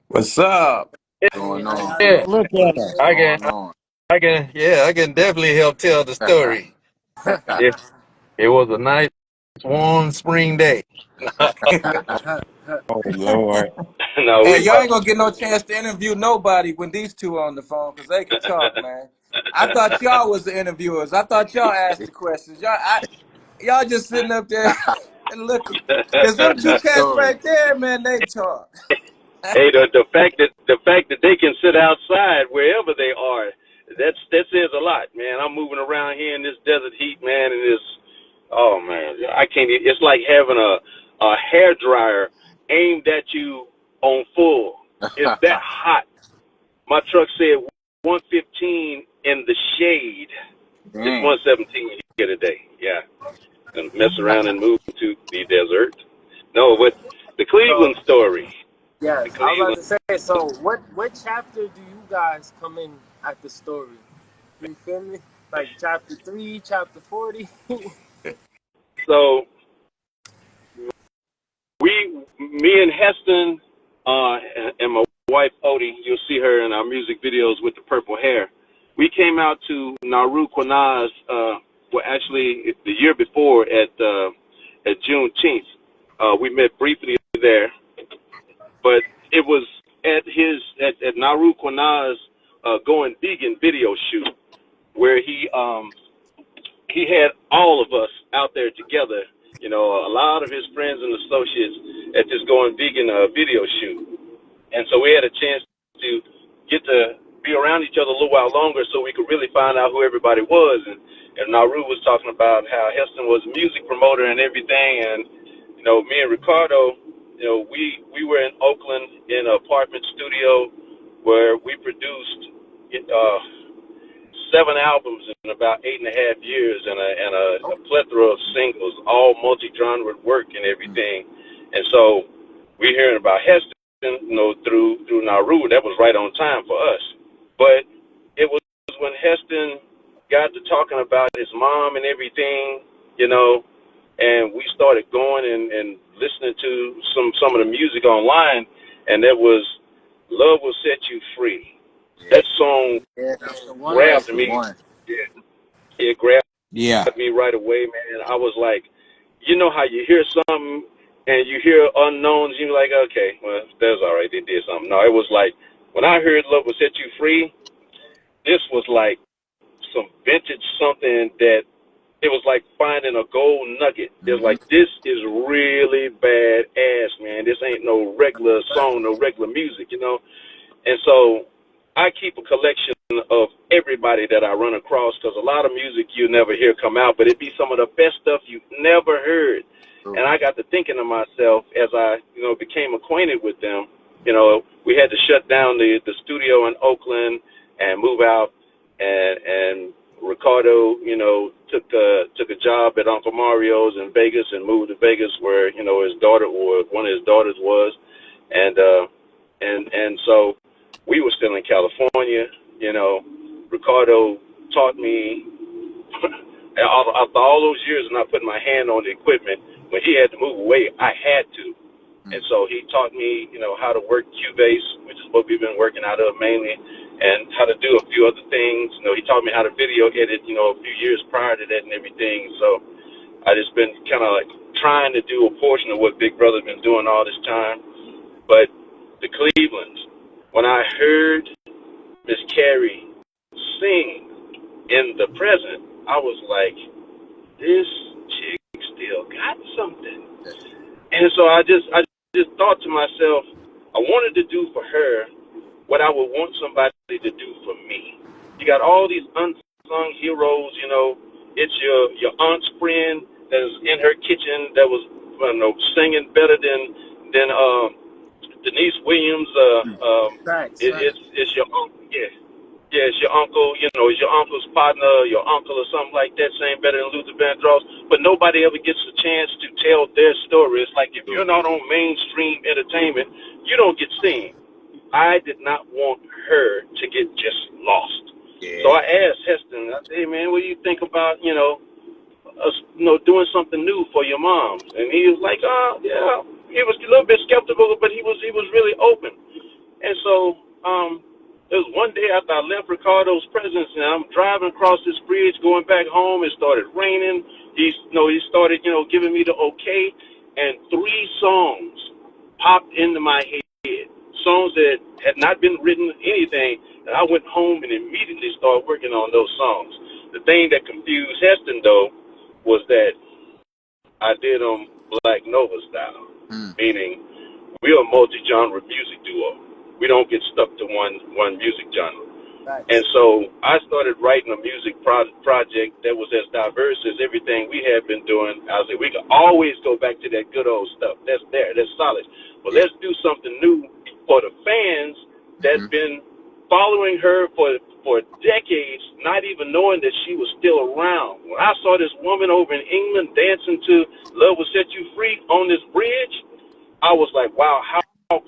What's up? Going on? Yeah, Look at us. I can, Going on? I can definitely help tell the story. It, it was a nice, warm spring day. Oh Lord. No, Hey, we y'all ain't gonna get no chance to interview nobody when these two are on the phone because they can talk, man. I thought y'all was the interviewers. I thought y'all asked the questions. Y'all just sitting up there and looking. Cause them two cats Story. right there, man, they talk. hey, the fact that they can sit outside wherever they are, that says a lot, man. I'm moving around here in this desert heat, man, and oh man, I can't. It's like having a hair dryer aimed at you on full. It's that hot. My truck said 115 in the shade. It's Dang. 117 here today. Yeah, and mess around and move to the desert. No, but the So Cleveland story. The yes, I was about Cleveland. to say. So what chapter do you guys come in at the story? You feel me? Like chapter 3, chapter 40. So me and Heston, and my wife Odie, you'll see her in our music videos with the purple hair. We came out to Nauru Quanaz, well, actually the year before at Juneteenth. We met briefly there, but it was at Nauru Quanaz going vegan video shoot where he had all of us out there together, a lot of his friends and associates at this going vegan video shoot. And so we had a chance to get to be around each other a little while longer so we could really find out who everybody was. And Nauru was talking about how Heston was a music promoter and everything. And, me and Ricardo, we were in Oakland in an apartment studio where we produced uh, 7 albums in about 8.5 years and a plethora of singles, all multi-genre work and everything. And so we're hearing about Heston, through Nauru. That was right on time for us. But it was when Heston got to talking about his mom and everything, and we started going and listening to some of the music online, and that was "Love Will Set You Free." Yeah, That song yeah, that's the one right That's grabbed the there. me. one. Yeah, it grabbed Yeah. me right away, man. I was like, how you hear something and you hear unknowns, you're like, okay, well, that's all right. They did something. No, it was like when I heard "Love Will Set You Free," this was like some vintage something that it was like finding a gold nugget. It was Mm-hmm. like, this is really bad ass, man. This ain't no regular song, no regular music. And so I keep a collection of everybody that I run across because a lot of music you never hear come out, but it'd be some of the best stuff you never heard. And I got to thinking to myself as I, became acquainted with them. We had to shut down the studio in Oakland and move out, and Ricardo, took a job at Uncle Mario's in Vegas and moved to Vegas where his daughter or one of his daughters was, and so we were still in California. Ricardo taught me after all those years of not putting my hand on the equipment. When he had to move away, I had to. And so he taught me, how to work Cubase, which is what we've been working out of mainly, and how to do a few other things. He taught me how to video edit, a few years prior to that and everything. So I just been kind of like trying to do a portion of what Big Brother's been doing all this time. But the Clevelands, when I heard Miss Carrie sing in the present, I was like, this chick still got something. And so I just thought to myself, I wanted to do for her what I would want somebody to do for me. You got all these unsung heroes, it's your aunt's friend that is in her kitchen that was, singing better than Denise Williams. Facts, It's your uncle, yeah. Yeah, it's your uncle, it's your uncle's partner, your uncle or something like that, saying better than Luther Vandross. But nobody ever gets a chance to tell their story. It's like if you're not on mainstream entertainment, you don't get seen. I did not want her to get just lost. So I asked Heston, I said, hey, man, what do you think about, us, doing something new for your mom? And he was like, yeah. He was a little bit skeptical, but he was really open. And so it was one day after I left Ricardo's presence, and I'm driving across this bridge going back home. It started raining. He started, giving me the okay, and three songs popped into my head. Songs that had not been written, anything. And I went home and immediately started working on those songs. The thing that confused Heston, though, was that I did them Black Nova style, meaning we're a multi-genre music duo. We don't get stuck to one music genre. Right. And so I started writing a music project that was as diverse as everything we had been doing. I was like, we can always go back to that good old stuff. That's there. That's solid. But let's do something new for the fans that's been following her for decades, not even knowing that she was still around. When I saw this woman over in England dancing to Love Will Set You Free on this bridge, I was like, wow, how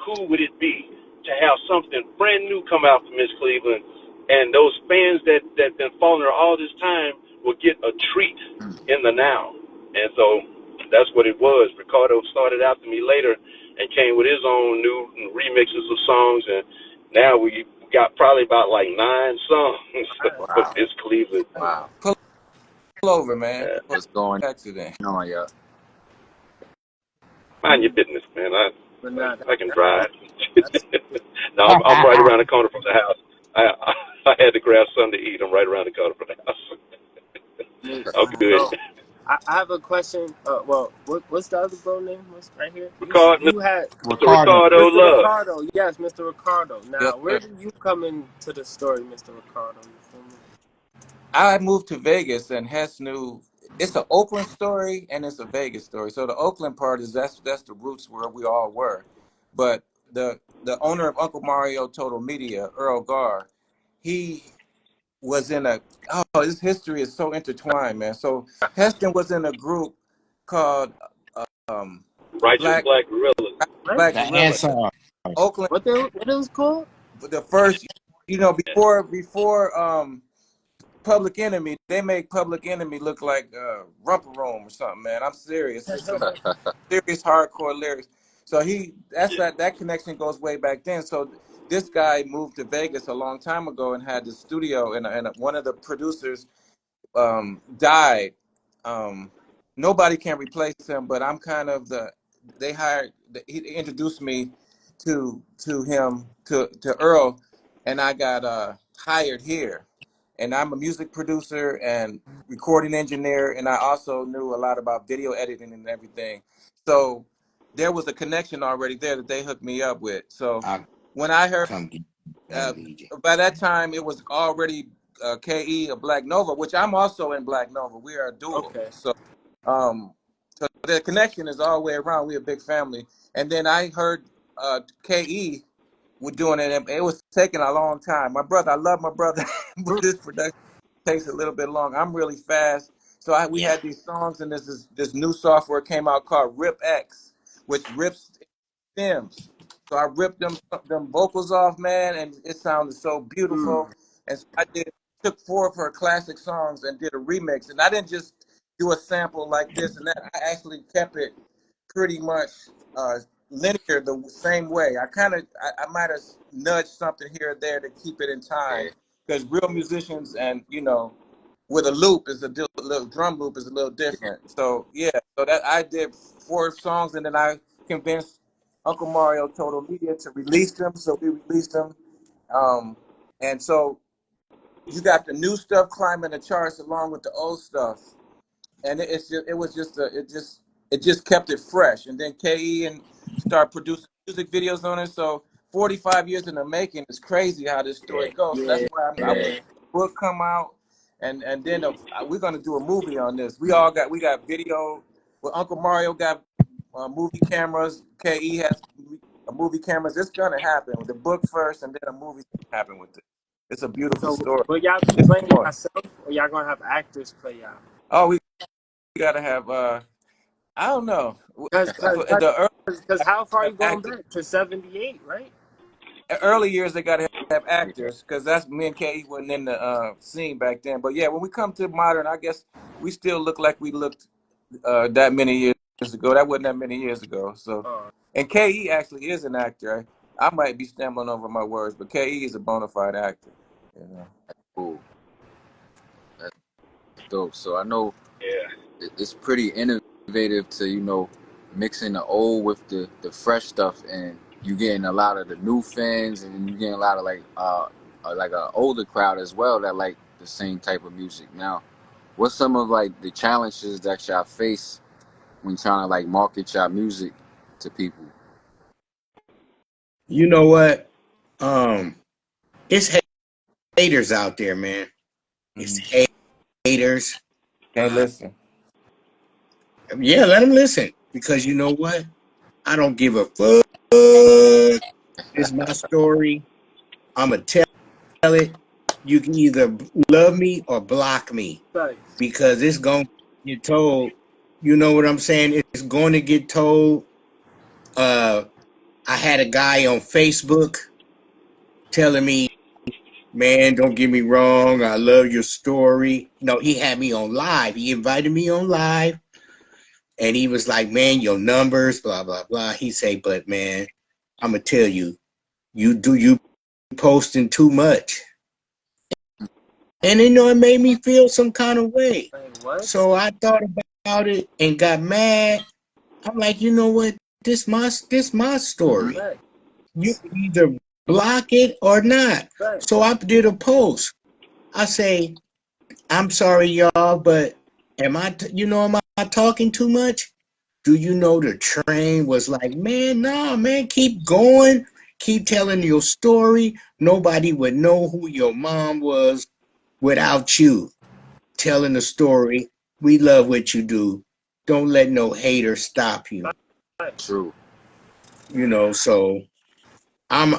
cool would it be to have something brand new come out from Miss Cleveland, and those fans that been following her all this time will get a treat in the now. And so that's what it was. Ricardo started after me later and came with his own new remixes of songs, and now we got probably about like 9 songs of Miss Cleveland. Wow. Pull over, man. Yeah. What's going accident? No, yeah. Mind your business, man. But nah, I can drive. No, I'm right around the corner from the house. I had to grab something to eat. I'm right around the corner from the house. I'm good. So, I have a question. What's the other bro name? What's right here? Ricardo, You had Mr. Ricardo Mr. Love. Ricardo. Yes, Mr. Ricardo. Now, Yes, where sir. did you come into the story, Mr. Ricardo? You feel me? I moved to Vegas, and Hess knew it's an Oakland story and it's a Vegas story. So the Oakland part is that's the roots where we all were, but the owner of Uncle Mario Total Media, Earl Garr, he was in a his history is so intertwined, man. So Heston was in a group called um, Righteous Black Black Gorillas. Right? Black The Gorilla. answer. Oakland, What it was called? the first, before Public Enemy, they make Public Enemy look like Romper Room or something, man. I'm serious. It's some serious hardcore lyrics. So that connection goes way back then. So this guy moved to Vegas a long time ago and had the studio, and one of the producers died. Nobody can replace him, but I'm kind of he introduced me to him, to Earl, and I got hired here. And I'm a music producer and recording engineer, and I also knew a lot about video editing and everything. So there was a connection already there that they hooked me up with. So I when I heard come get uh, DJ. by that time, it was already KE of Black Nova, which I'm also in Black Nova. We are a duo. Okay. Um, so the connection is all the way around. We're a big family. And then I heard KE were doing it, and it was taking a long time. I love my brother, but this production takes a little bit long. I'm really fast. So we Yeah. had these songs, and this new software came out called Rip X, which rips stems. So I ripped them vocals off, man, and it sounded so beautiful. And so took 4 of her classic songs and did a remix. And I didn't just do a sample like this and that. I actually kept it pretty much linear the same way. I might have nudged something here or there to keep it in time, because real musicians and with a loop is little drum loop is a little different. So yeah, so that I did 4 songs, and then I convinced Uncle Mario Total Media to release them. So we released them, and so you got the new stuff climbing the charts along with the old stuff, and it just kept it fresh. And then Ke and start producing music videos on it. So 45 years in the making. It's crazy how this story goes. So that's why I want the book come out, and then we're gonna do a movie on this. We got video. Well, Uncle Mario got movie cameras. Ke has movie cameras. It's gonna happen with the book first, and then a movie's gonna happen with it. It's a beautiful So, story. will y'all be It's playing more. yourself, or y'all gonna have actors play y'all? Oh, we gotta have. I don't know. Because how far are you going Actors. back to '78, right? Early years they gotta have actors, because that's me and Ke wasn't in the scene back then. But yeah, when we come to modern, I guess we still look like we looked that many years ago. That wasn't that many years ago. So, and Ke actually is an actor. I might be stumbling over my words, but KE is a bona fide actor. You know. Cool. That's dope. So I know Yeah. it's pretty innovative to, mixing the old with the fresh stuff, and you getting a lot of the new fans, and you getting a lot of like a older crowd as well that like the same type of music. Now, what's some of like the challenges that y'all face when trying to like market y'all music to people? You know what? It's haters out there, man. It's Mm-hmm. haters. Can't listen. Yeah, let them listen because you know what? I don't give a fuck. It's my story. I'ma tell it. You can either love me or block me Facts. because it's going to get told. You know what I'm saying? It's going to get told. I had a guy on Facebook telling me, man, don't get me wrong. I love your story. No, he had me on live. He invited me on live and he was like, man, your numbers, blah, blah, blah. He say, but man, I'm going to tell you, you posting too much. And it made me feel some kind of way. Like what? So I thought about it and got mad. I'm like, you know what? This my story. Facts. You can either block it or not. Facts. So I did a post. I say, I'm sorry, y'all, but am I talking too much? Do you know the train was like, man, nah, man, keep going. Keep telling your story. Nobody would know who your mom was without you telling the story. We love what you do. Don't let no hater stop you. True. So I'm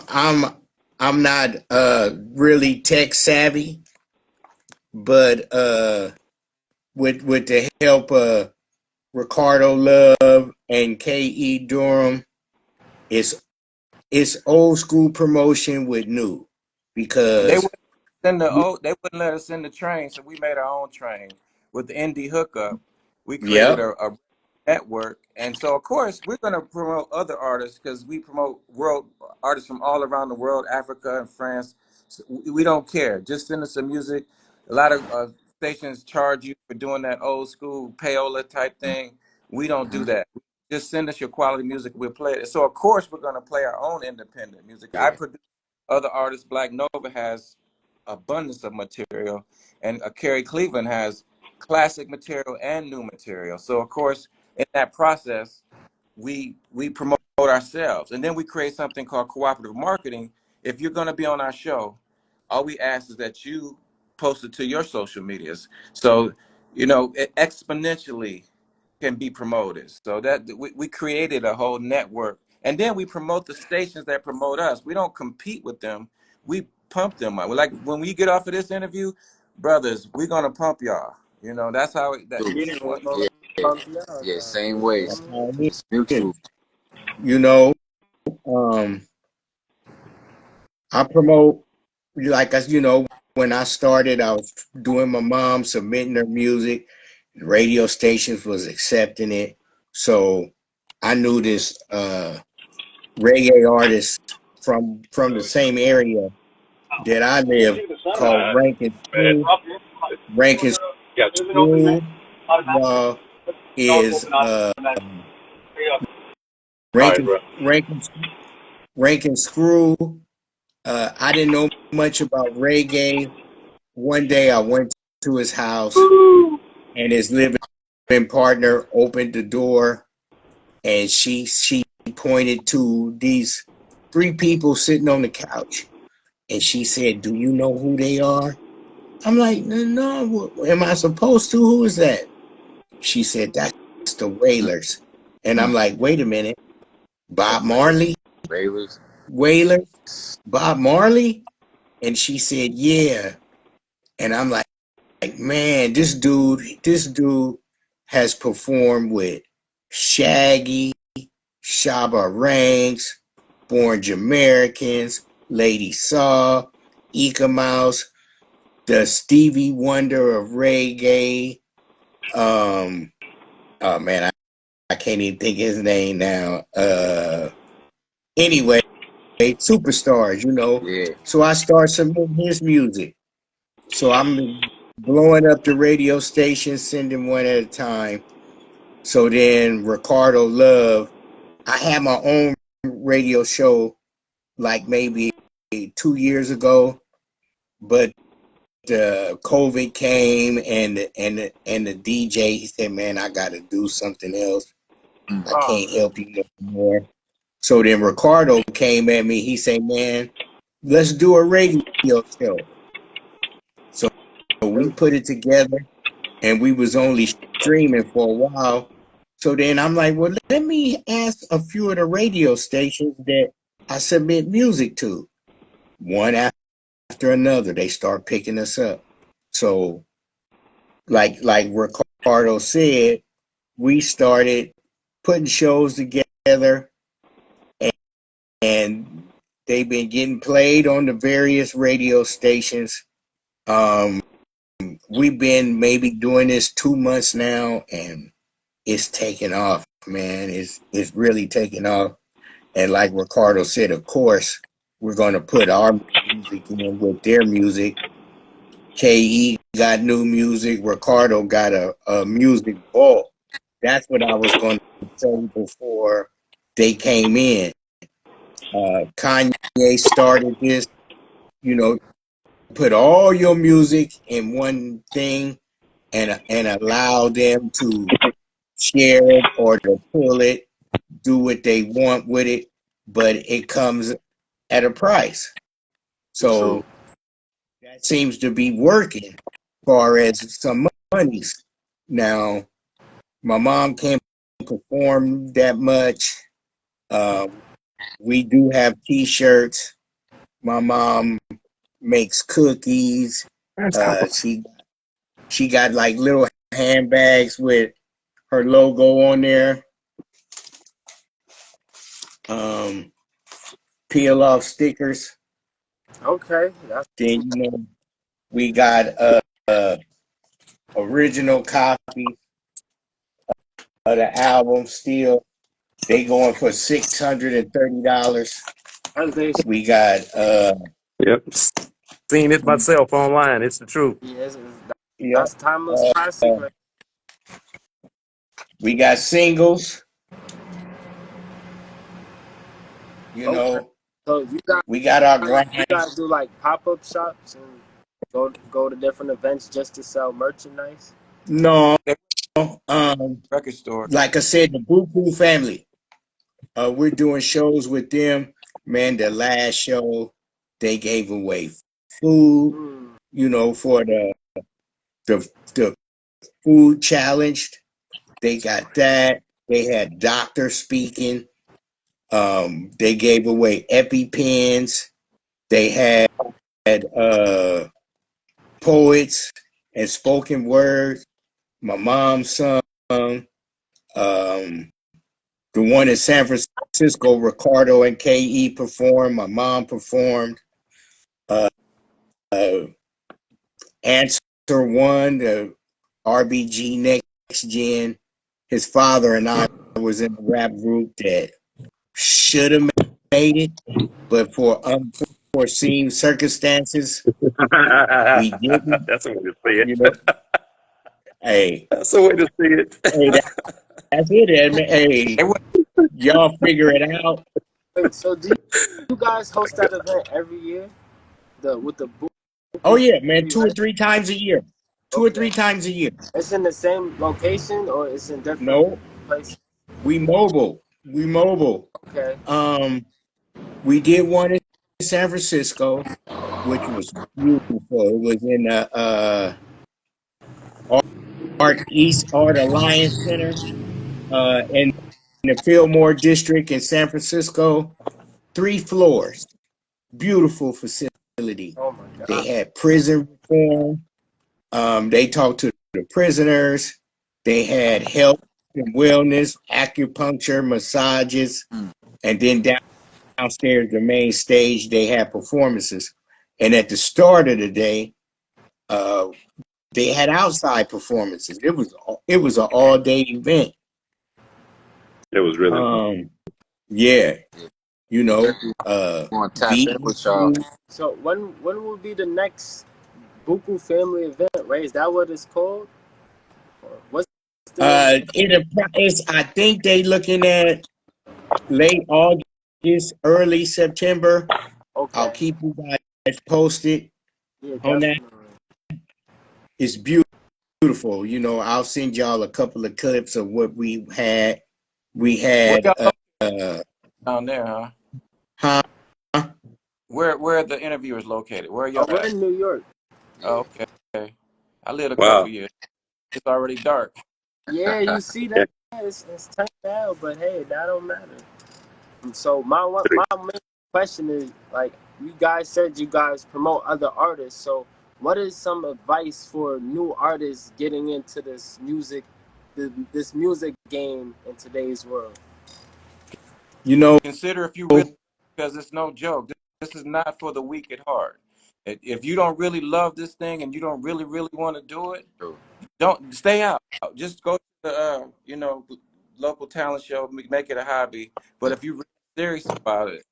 I'm not really tech savvy, but with the help of Ricardo Love and KE Dorham, it's it's old school promotion with new They because wouldn't send they wouldn't let us send the train, so we made our own train with the indie hookup. We created yep. a network, and so of course we're going to promote other artists because we promote world artists from all around the world, Africa and France. So we don't care. Just send us some music. A lot of stations charge you for doing that old school payola type thing. We don't do Mm-hmm. that. Just send us your quality music. We'll play it. So of course we're going to play our own independent music. I Yeah. produce other artists. Black Nova has abundance of material, and Carrie Cleveland has classic material and new material. So of course, in that process, we promote ourselves, and then we create something called cooperative marketing. If you're going to be on our show, all we ask is that you post it to your social medias, so it exponentially can be promoted. So that we created a whole network, and then we promote the stations that promote us. We don't compete with them. We pump them up. Like when we get off of this interview, brothers, we're gonna pump y'all. That's how that. True. Yeah, we're What? gonna Yeah. pump you out, Yeah. guys. Same You ways. feel me? It's mutual. You know, um, I promote like when I started, I was doing my mom submitting her music. The radio stations was accepting it, so I knew this reggae artist from the same area that I live called Rankin Screw. Is All right, Rankin bro. Rankin Rankin Screw. I didn't know much about reggae. One day I went to his house and his living partner opened the door and she pointed to these three people sitting on the couch and she said, "Do you know who they are?" I'm like, "No, am I supposed to? Who is that?" She said, "That's the Wailers." And I'm Mm. like, "Wait a minute, The Bob Marley, Ravers. Wailers, Bob Marley?" And she said, "Yeah." And I'm like, man, this dude has performed with Shaggy, Shabba Ranks, Born Jamaicans, Lady Saw, Eka Mouse, the Stevie Wonder of reggae. Oh man, I can't even think his name now. Anyway, superstars, you know. Yeah. So I start submitting his music. So I'm blowing up the radio station, sending one at a time. So then Ricardo Love, I had my own radio show like maybe 2 years ago, but COVID came and the DJ he said, "Man, I got to do something else. Mm. I Oh can't man. help you no more." So then Ricardo came at me. He said, "Man, let's do a radio show." So we put it together, and we was only streaming for a while. So then I'm like, well, let me ask a few of the radio stations that I submit music to. One after another, they start picking us up. So like Ricardo said, we started putting shows together, and, and they've been getting played on the various radio stations. Um, we've been maybe doing this 2 months now, and it's taking off, man. It's really taking off. And like Ricardo said, of course, we're going to put our music in with their music. KE got new music. Ricardo got a music vault. That's what I was going to say before they came in. Kanye started this, you know, put all your music in one thing and allow them to share it or to pull it, do what they want with it, but it comes at a price. True. So that seems to be working as far as some monies. Now, my mom can't perform that much. Um, we do have T-shirts. My mom makes cookies. That's Uh, awesome. she she got like little handbags with her logo on there. Um, peel off stickers. Okay, that's Then we got original copies of the album still. They going for $630. they. We got Yep. Seen it myself online. It's the truth. Yes, yeah, that's timeless uh, classic, man. we got singles, you Okay, know. so We got our you guys grind. do like pop up shops and go to different events just to sell merchandise. No, They um, record store. like I said, the Buku family. We're doing shows with them. Man, the last show they gave away food, Hmm. for the food challenged. They got that. They had doctors speaking. They gave away EpiPens. They had poets and spoken words. My mom sung. Um, the one in San Francisco, Ricardo and KE performed. My mom performed. Uh, uh, Answer One, the RBG Next Gen. His father and I was in a rap group that should have made it, but for unforeseen circumstances, we didn't. That's a way to say You know, it. hey, That's a way to say it. hey, that's it, man. They Hey, went y'all figure it out. Wait, so do you guys host that event every year? The with the Oh Buku yeah, man, two or event? three times a year. Two or Okay, three times a year. it's in the same location or it's in different No, places. we mobile. We mobile. Okay. Um, we did one in San Francisco, which was beautiful. It was in the East Art Alliance Center, in the Fillmore District in San Francisco. 3 floors, beautiful facility. Oh my They God. had prison reform. They talked to the prisoners. They had health and wellness, acupuncture, massages, Mm. and then downstairs, the main stage, they had performances. And at the start of the day, uh, they had outside performances. It was an all day event. It was really. Um, yeah, You know, Definitely want to tap in with y'all. VU. So when will be the next Buku family event, right? Is that what it's called? Or what's the It's, I think they looking at late August, early September. I'll okay? keep you guys posted Yeah, on that. definitely. It's beautiful. You know, I'll send y'all a couple of clips of what we had. We Where had, y'all located uh, down there, huh? huh? Where are the interviewers located? Where are Oh, y'all we're at? in New York. Oh, Yeah. okay. I lived a couple Wow. years. It's already dark. Yeah, you see Yeah. that? It's turned out, but hey, that don't matter. So my main question is like you guys said you guys promote other artists. So what is some advice for new artists getting into this music game in today's world? You know, Consider if you really, because it's no joke. This is not for the weak at heart. If you don't really love this thing and you don't really want to do it, True. don't stay out. Just go to the local talent show, make it a hobby. But if you're really serious about it,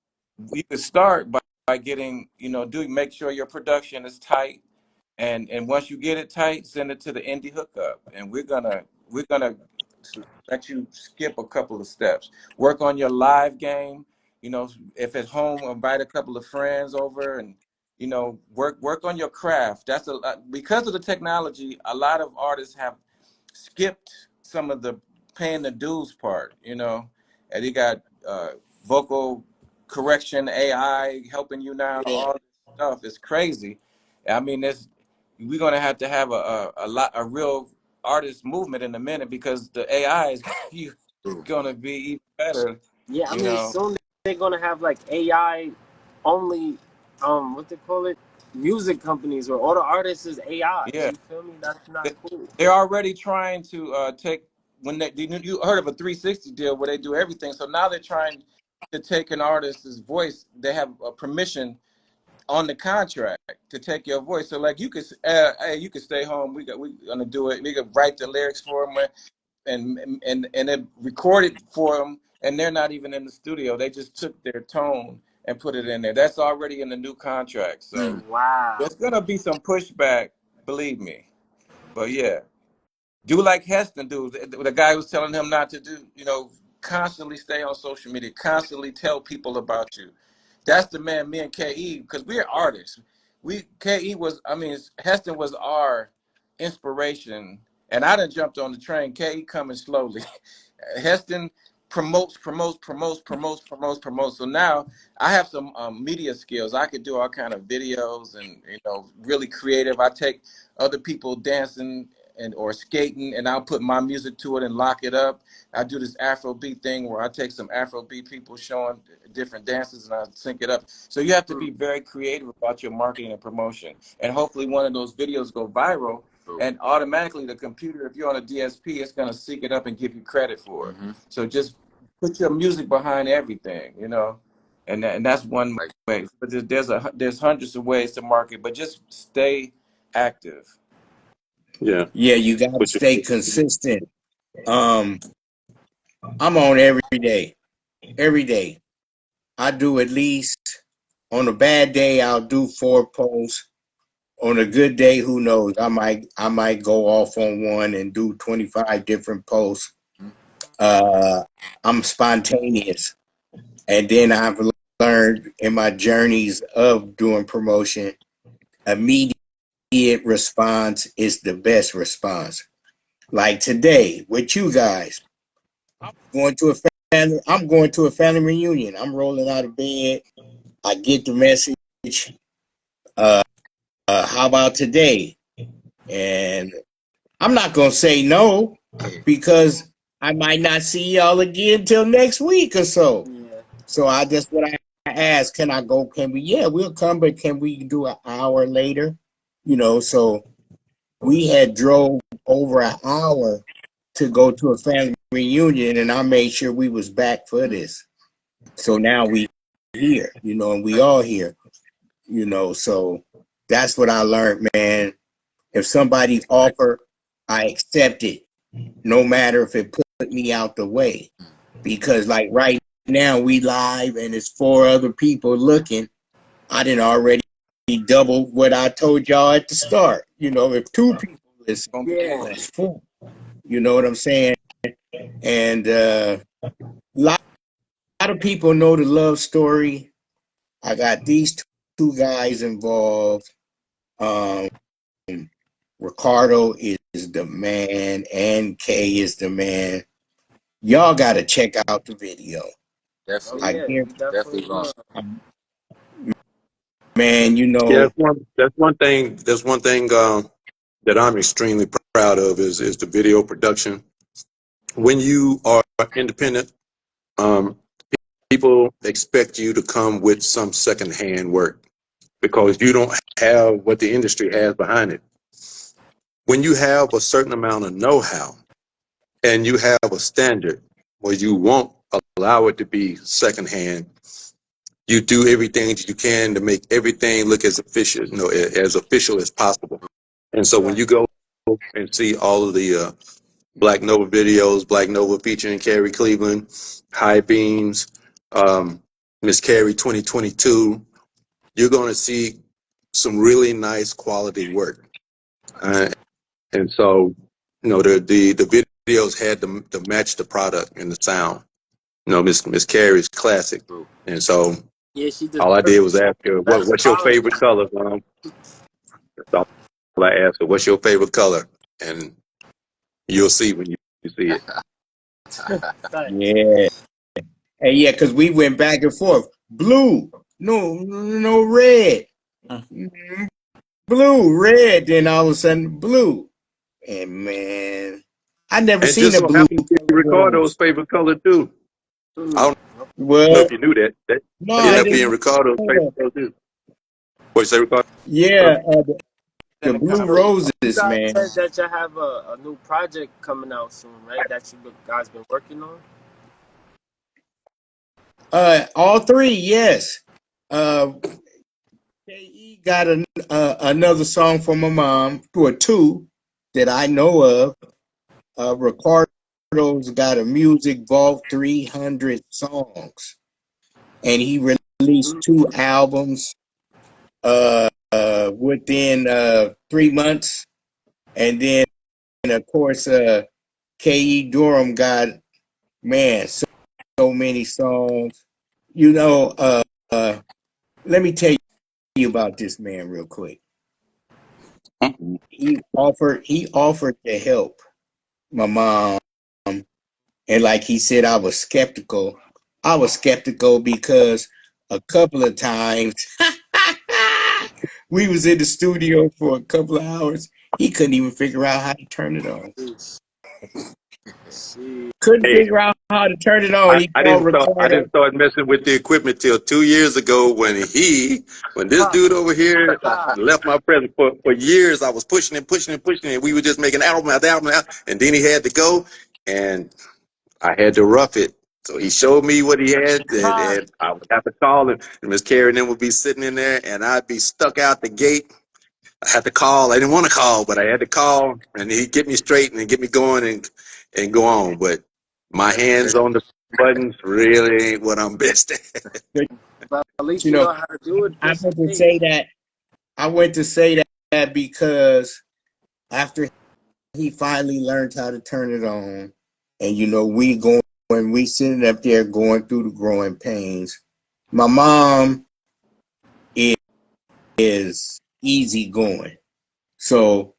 you could start by getting, make sure your production is tight, and once you get it tight, send it to the indie hookup, and we're gonna let you skip a couple of steps. Work on your live game. If at home, invite a couple of friends over, and work on your craft. That's because of the technology. A lot of artists have skipped some of the paying the dues part. And you got vocal correction AI helping you now. Yeah, All this stuff is crazy. I mean, we're gonna have to have a real artist movement in a minute because the AI is True. gonna be even better. yeah. I You mean, know, soon they're gonna have like AI only, what they call it, music companies where all the artists is AIs. yeah. You feel me? That's not They- cool. They're already trying to take when you heard of a 360 deal where they do everything. So now they're trying to take an artist's voice. They have a permission on the contract to take your voice. So like hey, you could stay home. We gonna do it. We could write the lyrics for them and it recorded for them, and they're not even in the studio. They just took their tone and put it in there. That's already in the new contract. So Wow. there's gonna be some pushback, believe me. But yeah, do like Heston do. The guy was telling him not to do. Constantly stay on social media. Constantly tell people about you. That's the man. Me and Ke, because we're artists. Ke was. I mean, Heston was our inspiration, and I done jumped on the train. Ke coming slowly. Heston promotes. So now I have some media skills. I could do all kind of videos and really creative. I take other people dancing and or skating, and I'll put my music to it and lock it up. I do this Afrobeat thing where I take some Afrobeat people showing different dances and I sync it up. So you have to be very creative about your marketing and promotion, and hopefully one of those videos go viral. True. And automatically, the computer, if you're on a DSP, it's going to seek it up and give you credit for it. Mm-hmm. So just put your music behind everything. And that's one Like, way. But there's hundreds of ways to market, but just stay active. Yeah. yeah, you got to Which stay consistent. Um, I'm on every day. I do at least on a bad day, I'll do 4 posts. On a good day, who knows? I might go off on one and do 25 different posts. mm-hmm. Uh, I'm spontaneous, and then I've learned in my journeys of doing promotion, immediate response is the best response. Like today with you guys, going to a I'm going to a family reunion. I'm rolling out of bed. I get the message. Uh, how about today? And I'm not gonna say no because I might not see y'all again till next week or so. Yeah. So I just what I ask, can I go? Can we? Yeah, we'll come, but can we do an hour later? So we had drove over an hour to go to a family reunion, and I made sure we was back for this. So now we here, and we all here, So that's what I learned, man. If somebody offer, I accept it, no matter if it put me out the way. Because like right now we live and it's 4 other people looking. I didn't already double what I told y'all at the start. You know, if 2 people listen, Gonna be Yeah. fun. that's 4. You know what I'm saying? And a lot of people know the love story. I got these 2 guys involved. Um, Ricardo is the man, and Kay is the man. Y'all got to check out the video. Oh Definitely, I yeah, guarantee, we definitely definitely going. will. man, you Yeah, know, that's one thing. That's one thing that I'm extremely proud of is the video production. When you are independent, um, people expect you to come with some secondhand work because you don't have what the industry has behind it. When you have a certain amount of know-how and you have a standard where you won't allow it to be secondhand, you do everything that you can to make everything look as official, as official as possible. And so when Right. you go and see all of the Black Nova videos, Black Nova featuring Carrie Cleveland, High Beams, Miss Carrie 2022, you're going to see some really nice quality work. And so, the videos had to match the product and the sound. Miss Carrie's classic. True. And so Yeah, she all I deserves did was ask her, better what's your quality. favorite color? That's all I asked her, what's your favorite color? And you'll see when you see it. Thanks. yeah. And yeah, because we went back and forth. Blue, no red. Mm, blue, red. Then all of a sudden, blue. And man, I never And seen just a so blue happened to be colored Ricardo's rose. favorite color too. I don't know if Well, you knew that. That no, ended I up didn't being Ricardo's favorite know. color too. What you say, Ricardo? Yeah, In the the blue comments. So you roses, guys man. said that you have a new project coming out soon, right? That you guys been working on. All 3, yes. Uh, KE got another song from my mom, or 2 that I know of. Ricardo's got a music vault 300 songs, and he released 2 albums within 3 months, and then of course Ke Dorham got, man, so many songs. You know, let me tell you about this man real quick. He offered to help my mom, and like he said, I was skeptical. I was skeptical because a couple of times we was in the studio for a couple of hours. He couldn't even figure out how to turn it on. Sheesh. Sheesh. Couldn't Hey, figure out how to turn it on. He I called didn't start I Ricardo. didn't start messing with the equipment till 2 years ago when this Ha. dude over here Ha. left my presence for years. I was pushing and pushing and pushing, and we were just making album after album, and then he had to go, and I had to rough it. So he showed me what he had, Ha. and I would have to call him, and Miss Carrie and them would be sitting in there, and I'd be stuck out the gate. I had to call. I didn't want to call, but I had to call, and he'd get me straight and get me going and go on. But my That's hands great. on the buttons really ain't what I'm best at. But But at least you you know, know how to do it I just went to in case. say that. I went to say that because after he finally learned how to turn it on, and we sitting up there going through the growing pains. My mom is, is easy going, so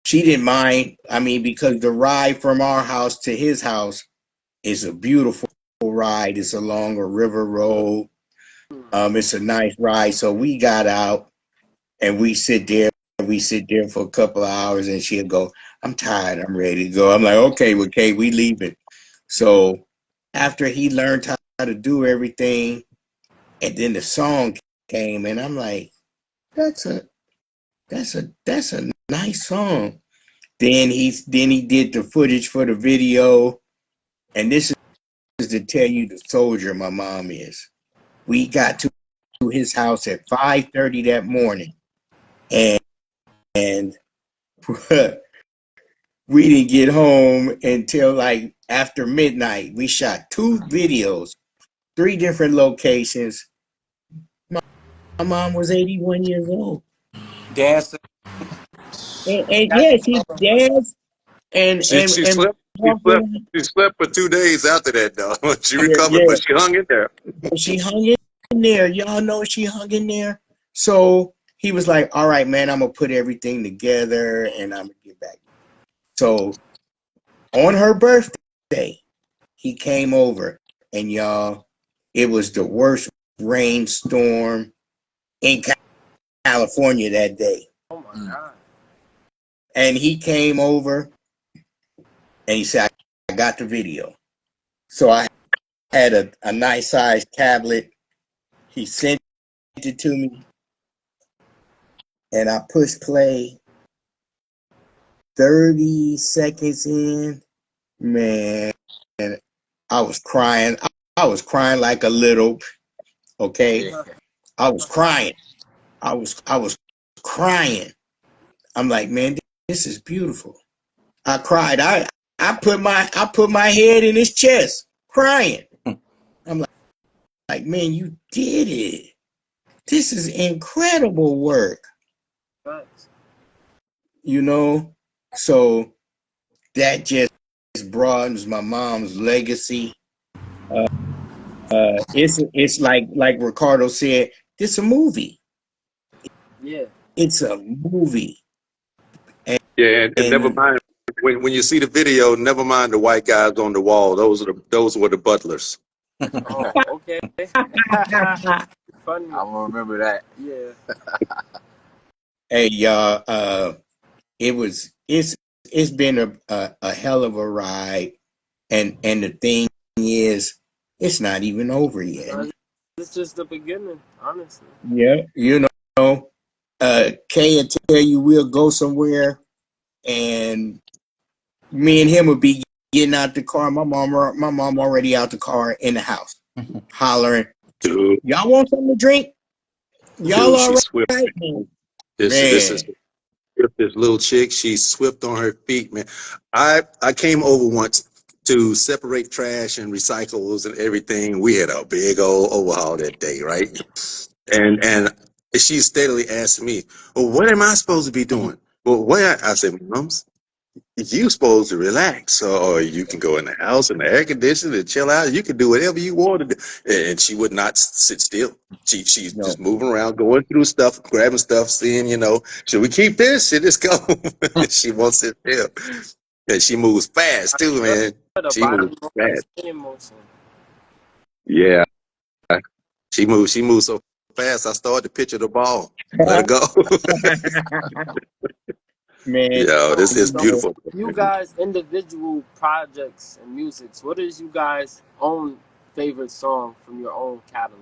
she didn't mind. I mean, because the ride from our house to his house is a beautiful ride. It's along a river road. It's a nice ride. So we got out and we sit there. We sit there for a couple of hours, and she'll go, "I'm tired. I'm ready to go." I'm like, "Okay, well, Kay, we leaving." So after he learned how to do everything, and then the song came, and I'm like, "That's a nice song." Then he did the footage for the video, and this is to tell you the soldier my mom is. We got to his house at 5:30 that morning, and we didn't get home until like after midnight. We shot 2 videos 3 different locations. My mom was 81 years old. Dancing. And yeah, she danced She and slept. She walked slept. around. She slept for 2 days after that, though. She Yeah, recovered, yeah. but she hung in there. But she hung in there. Y'all know she hung in there. So he was like, all right, man, I'm gonna put everything together and I'm gonna get back. So on her birthday, he came over and y'all, it was the worst rainstorm in California that day. Oh my Mm. God. And he came over and he said, I got the video. So I had a nice sized tablet. He sent it to me and I pushed play. 30 seconds in, man, I was crying. I was crying like a little, okay? Yeah. I was crying. I was crying. I'm like, man, this is beautiful. I cried. I put my head in his chest, crying. I'm like, man, you did it. This is incredible work, Facts. you know? So that just broadens my mom's legacy. It's like Ricardo said, it's a movie. Yeah. It's a movie. And, Yeah, and never and mind when you see the video. Never mind the white guys on the wall. Those were the butlers. Oh, okay. Funny. I'm gonna remember that. Yeah. hey y'all, it's been a hell of a ride. And the thing is, it's not even over yet. It's just the beginning, honestly. Yeah, you know, Kay will tell you we'll go somewhere and me and him would be getting out the car. My mom already out the car in the house, hollering, Dude, "Y'all want something to drink? Y'all dude, all she's swift. right?" This is Man, this little chick. She's swift on her feet, man. I came over once to separate trash and recycles and everything. We had a big old overhaul that day, right? And she steadily asked me, "Well, what am I supposed to be doing?" Well, where I said, "Mums, you supposed to relax, or you can go in the house in the air conditioner and chill out. You can do whatever you want to do." And she would not sit still. She's no, just moving around, going through stuff, grabbing stuff, seeing, should we keep this? Should this go? She won't sit still. And she moves fast too, man. The She body moves motion, the fast. skin motion. Yeah. She moves so fast I started to picture the ball. Let her go. man, Yo, this is So, you beautiful. you guys, individual projects and musics, what is you guys' own favorite song from your own catalog?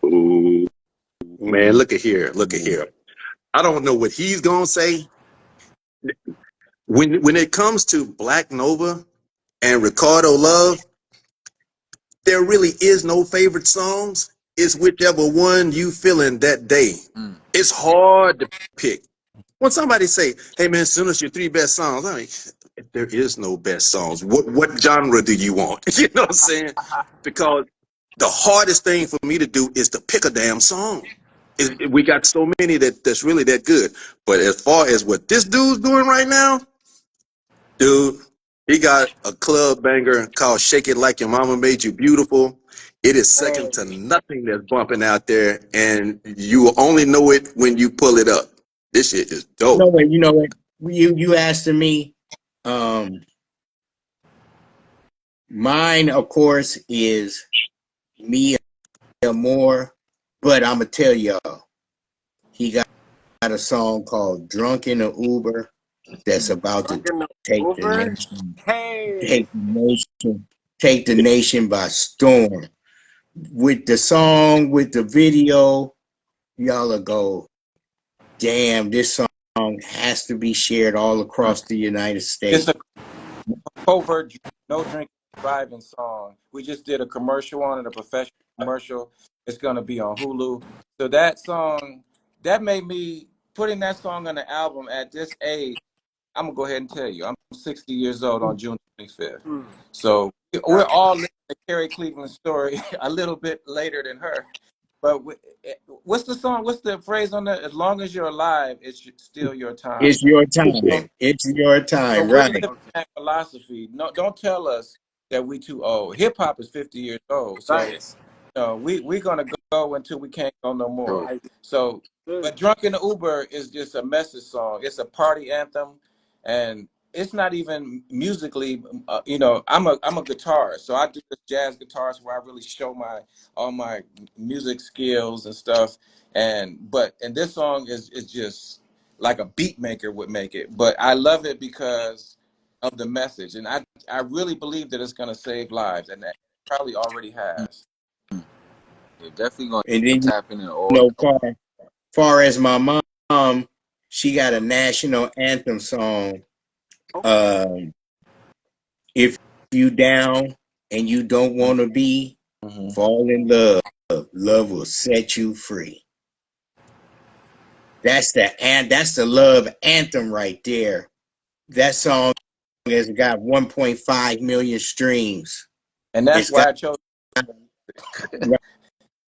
Ooh, man, know, look at here. Look at here. I don't know what he's gonna say. When it comes to Black Nova and Ricardo Love, there really is no favorite songs. It's whichever one you feeling that day. Mm. It's hard to pick. When somebody say, "Hey man, send us your 3 best songs," I'm like, there is no best songs. What genre do you want? You know what I'm saying? Because the hardest thing for me to do is to pick a damn song. We got so many that's really that good. But as far as what this dude's doing right now, dude, he got a club banger called "Shake It Like Your Mama Made You Beautiful." It is second Man, to nothing that's bumping out there, and you will only know it when you pull it up. This shit is dope. you know what? You asking me, um, mine of course is me more, but I'm gonna tell y'all, he got a song called "Drunk in the Uber" that's about to rocking the take the over. nation, Hey, take the nation, take the nation by storm. With the song, with the video, y'all will go, damn, this song has to be shared all across the United It's States. a covert no drinking driving song. We just did a commercial on it, a professional commercial. It's gonna be on Hulu. So that song, that made me putting that song on the album at this age. I'm gonna go ahead and tell you, I'm 60 years old on June 25th. Hmm. So we're all living the Carrie Cleveland story a little bit later than her. But what's the song? What's the phrase on that? As long as you're alive, it's still your time. It's your So, time. It's your so time, we're right? living that philosophy. No, don't tell us that we too old. Hip hop is 50 years old. So Facts. no, we're gonna go until we can't go no more. True. I So, good. but "Drunk in the Uber" is just a message song. It's a party anthem, and it's not even musically. I'm a guitarist, so I do this jazz guitarist where I really show all my music skills and stuff. And this song is just like a beat maker would make it. But I love it because of the message, and I really believe that it's gonna save lives, and that probably already has. You're definitely gonna And then tap into you all know, the. far as my mom, she got a national anthem song. Um, if you down and you don't want to be, Mm-hmm. fall in love. Love will set you free. That's the love anthem right there. That song has got 1.5 million streams. And that's It's why got I chose.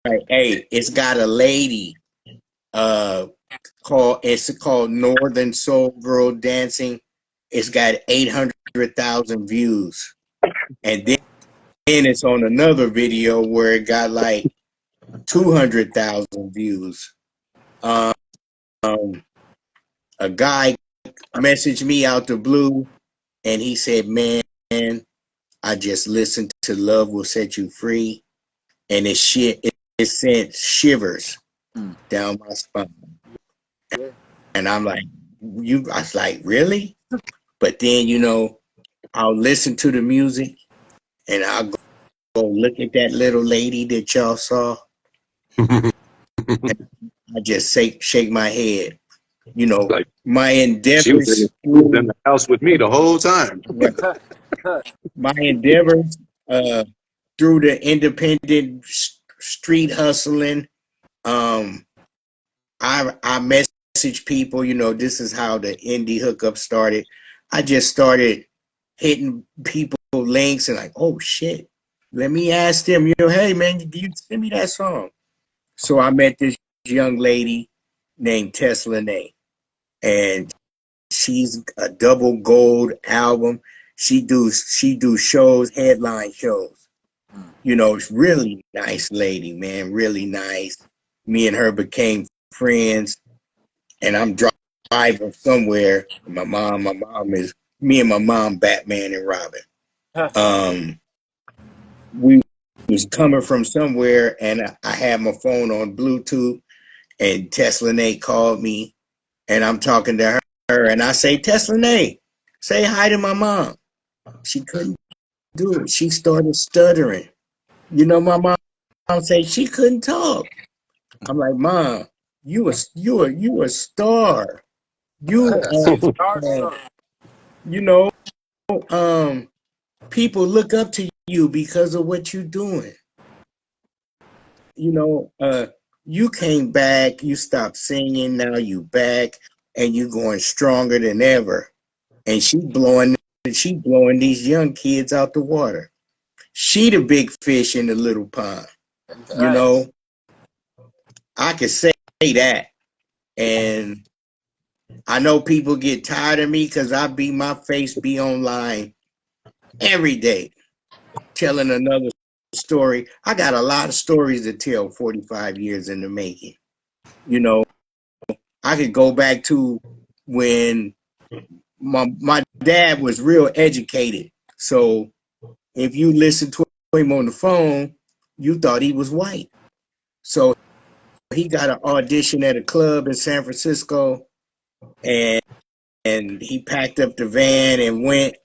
right, hey, it's got a lady uh called Northern Soul Girl Dancing. It's got 800,000 views. And then it's on another video where it got like 200,000 views. Um, a guy messaged me out the blue and he said, "Man, I just listened to Love Will Set You Free and it sent shivers Mm. down my spine." Yeah. And I'm like, I was like, really? But then, I'll listen to the music and I'll go look at that little lady that y'all saw. I just shake my head. Like My she was endeavors in the house with me the whole time. my endeavors through the independent street hustling. Um, I message people. This is how the indie hookup started. I just started hitting people links and like, oh shit, let me ask them. Hey man, you send me that song. So I met this young lady named Tesla Nay, and she's a double gold album. She do shows, headline shows. It's really nice lady, man, really nice. Me and her became friends, and I'm driving somewhere. My mom is me and my mom, Batman and Robin. Um, we was coming from somewhere, and I had my phone on Bluetooth, and Tesla Nate called me, and I'm talking to her, and I say, Tesla Nate, say hi to my mom. She couldn't do it. She started stuttering. My mom said she couldn't talk. I'm like, Mom, you a star. You uh, Starstruck. you know, um, people look up to you because of what you're doing. You know, uh, you came back, you stopped singing, now you back, and you going stronger than ever. And she blowing these young kids out the water. She the big fish in the little pond. You Facts. know, I could say that. And I know people get tired of me because my face be online every day telling another story. I got a lot of stories to tell 45 years in the making. You know, I could go back to when my dad was real educated. So if you listen to him on the phone, you thought he was white. So he got an audition at a club in San Francisco, and he packed up the van and went,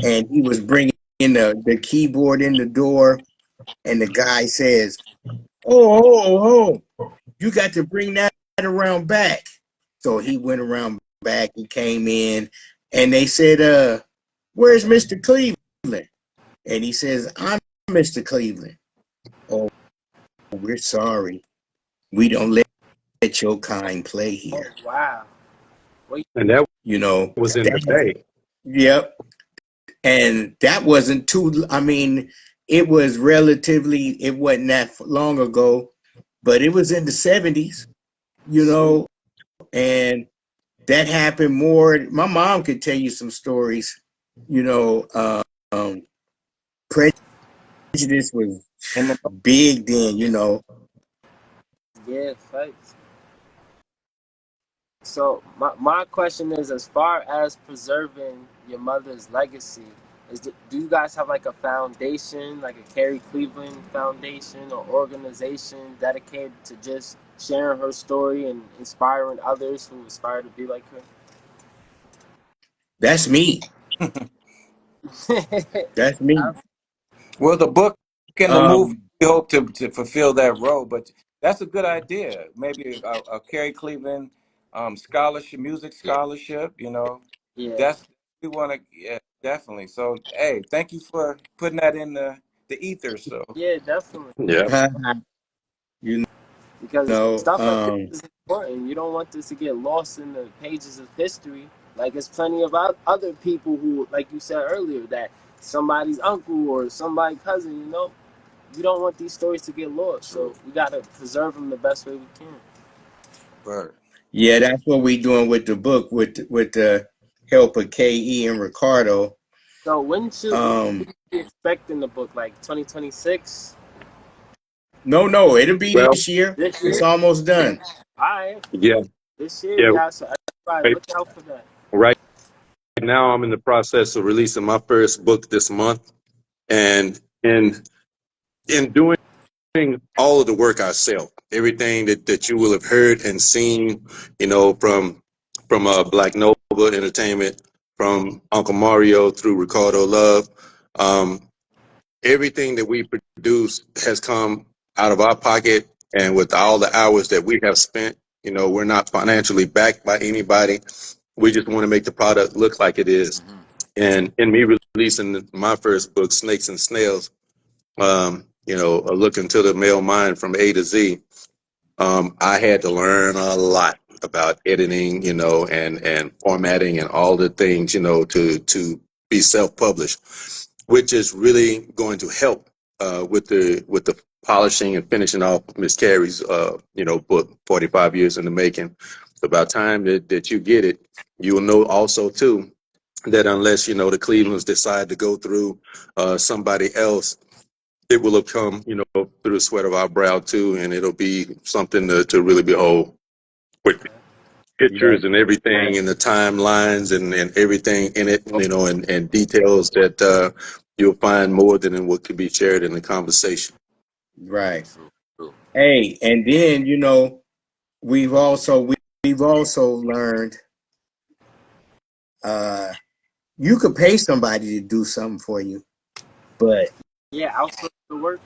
and he was bringing the keyboard in the door, and the guy says, oh, you got to bring that around back. So he went around back, he came in, and they said, where's Mr. Cleveland? And he says, I'm Mr. Cleveland. Oh, we're sorry. We don't let your kind play Oh here. wow. Wait. And that You know, was in the that, Bay. yep. And that wasn't too, I mean, it was relatively, it wasn't that long ago, but it was in the 70s, you Shoot. know, and that happened more. My mom could tell you some stories, you know. Prejudice was In the big then, you know. Yeah, facts. So my question is, as far as preserving your mother's legacy, do you guys have like a foundation, like a Carrie Cleveland Foundation or organization dedicated to just sharing her story and inspiring others who aspire to be like That's me. her? That's me. well, the book and the movie Um, we hope to fulfill that role, but that's a good idea. Maybe a Carrie Cleveland scholarship, music scholarship. You know, Yeah, that's we want to. Yeah, definitely. So, hey, thank you for putting that in the ether. So, yeah, definitely. Yeah. you Because know, stuff like this is important. You don't want this to get lost in the pages of history. Like there's plenty of other people who, like you said earlier, that somebody's uncle or somebody's cousin. You don't want these stories to get lost. So True. we gotta preserve them the best way we can. Bird. yeah, that's what we doing with the book with the help of Ke and Ricardo. So when should we Um, be expecting the book? Like 2026? no, it'll be Well, this year. This It's year? almost done. All right, yeah, this year, yeah. y'all. So everybody, Right, look out for that. right now, I'm in the process of releasing my first book this month, and in doing all of the work ourselves, everything that you will have heard and seen, from Black Nova Entertainment, from Uncle Mario through Ricardo Love. Um, Everything that we produce has come out of our pocket, and with all the hours that we have spent, we're not financially backed by anybody. We just want to make the product look like it is. Hmm. And in me releasing my first book, Snakes and Snails, a look into the male mind from A to Z, I had to learn a lot about editing, and formatting and all the things, to be self-published, which is really going to help with the polishing and finishing off Miss Carrie's book, 45 Years in the Making. So by the time that you get it, you will know also too that unless the Clevelands decide to go through somebody else, it will have come through the sweat of our brow too, and it'll be something to really behold, with Yeah, pictures and everything and the timelines and everything in it, and details that you'll find more than in what could be shared in the conversation. right. True. True. Hey, and then we've also learned uh you could pay somebody to do something for you, but Yeah, outsource the work.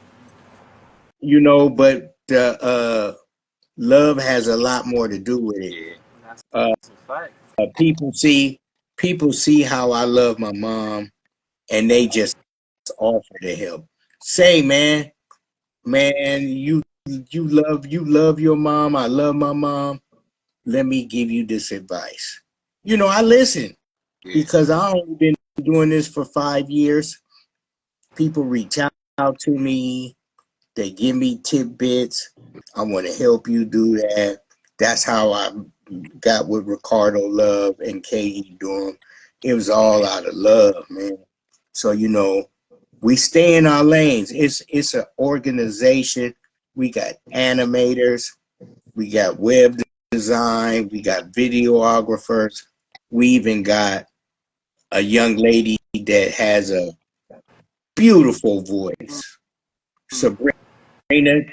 but the love has a lot more to do with it. Yeah. That's Uh, a fact. people see how I love my mom, and they just offer to help. Say, man, you love your mom. I love my mom. Let me give you this advice. I listen Yeah. because I only been doing this for 5 years. People reach out to me. They give me tidbits. I want to help you do that. That's how I got with Ricardo Love and Katie Dorham. It was all out of love, man. So we stay in our lanes. It's an organization. We got animators, we got web design, we got videographers. We even got a young lady that has a beautiful voice. Sabrina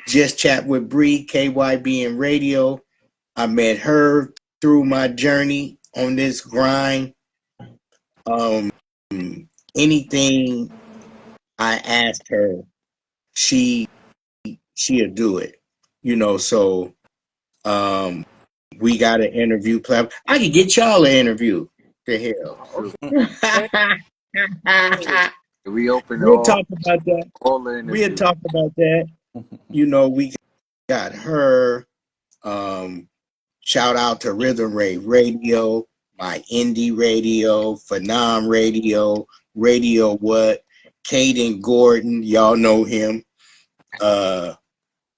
just chat with Bree, KYB and radio. I met her through my journey on this grind. Um, Anything I asked her, she she'll do it. So um, we got an interview platform. I could get y'all an interview. The hell. True. Okay. We open We'll talk about that. all the We'll interviews. talk about that. We got her. Um, Shout out to Rhythm Ray Radio, my indie radio, Phenom Radio, Radio What, Caden Gordon, y'all know him.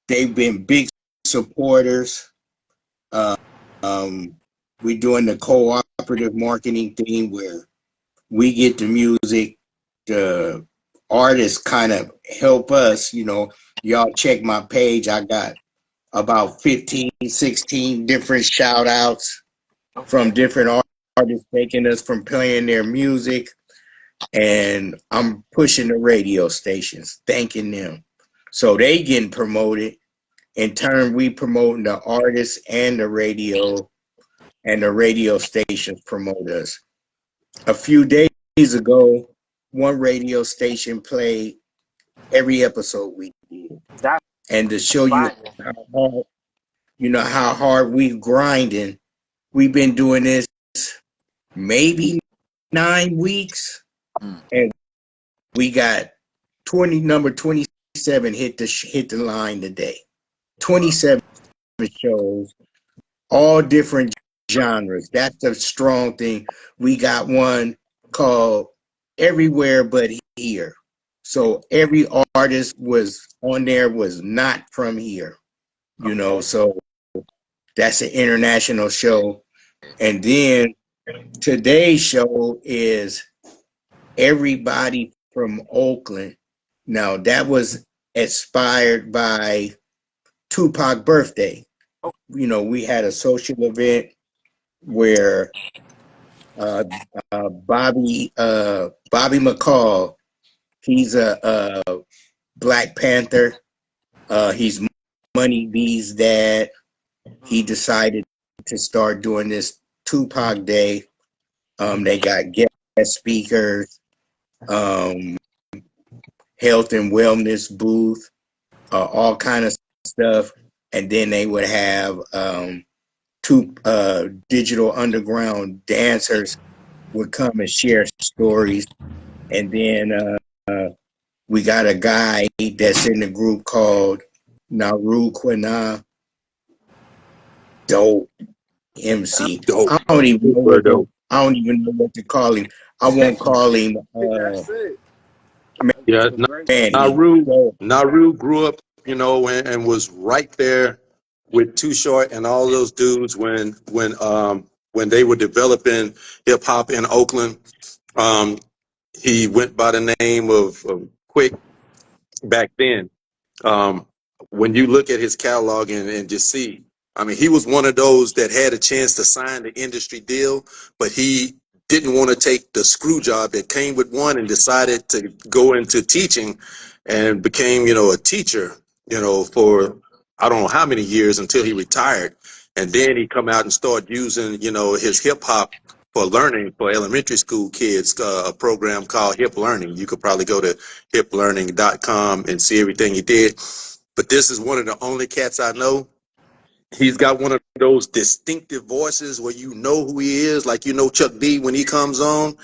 They've been big supporters. Um, we're doing the cooperative marketing thing where we get the music, the artists kind of help us. Y'all check my page. I got about 15, 16 different shout outs from Okay. different artists taking us from playing their music. And I'm pushing the radio stations, thanking them. So they getting promoted. In turn, we promoting the artists and the radio stations promote us. A few days ago, one radio station played every episode we did. That's And to show you fire. how hard we grinding, we've been doing this maybe 9 weeks, Mm. and we got number 27 hit the line today. 27 shows, all different genres. That's the strong thing. We got one called Everywhere But Here. So every artist was on there was not from here, Okay. so that's an international show. And then today's show is everybody from Oakland. Now that was inspired by Tupac birthday. We had a social event where uh, Bobby McCall, he's a Black Panther. He's Money B's dad. He decided to start doing this Tupac Day. They got guest speakers, um, health and wellness booth, all kind of stuff, and then they would have two digital underground dancers would come and share stories, and then we got a guy that's in the group called Naru Quina, dope MC. Dope. I don't even know Super dope. what to call him. I won't call him That's it. Yeah, That's a great. Manny. Naru So Naru grew up, and was right there with Too Short and all those dudes when they were developing hip hop in Oakland. Um, he went by the name of Quick back then. Um, when you look at his catalog and just see, I mean, he was one of those that had a chance to sign the industry deal, but he didn't want to take the screw job that came with one and decided to go into teaching and became, a teacher, for I don't know how many years until he retired. And then he come out and start using, his hip hop for learning for elementary school kids, a program called Hip Learning. You could probably go to hiplearning.com and see everything he did. But this is one of the only cats I know. He's got one of those distinctive voices where you know who he is, like Chuck D when he comes on,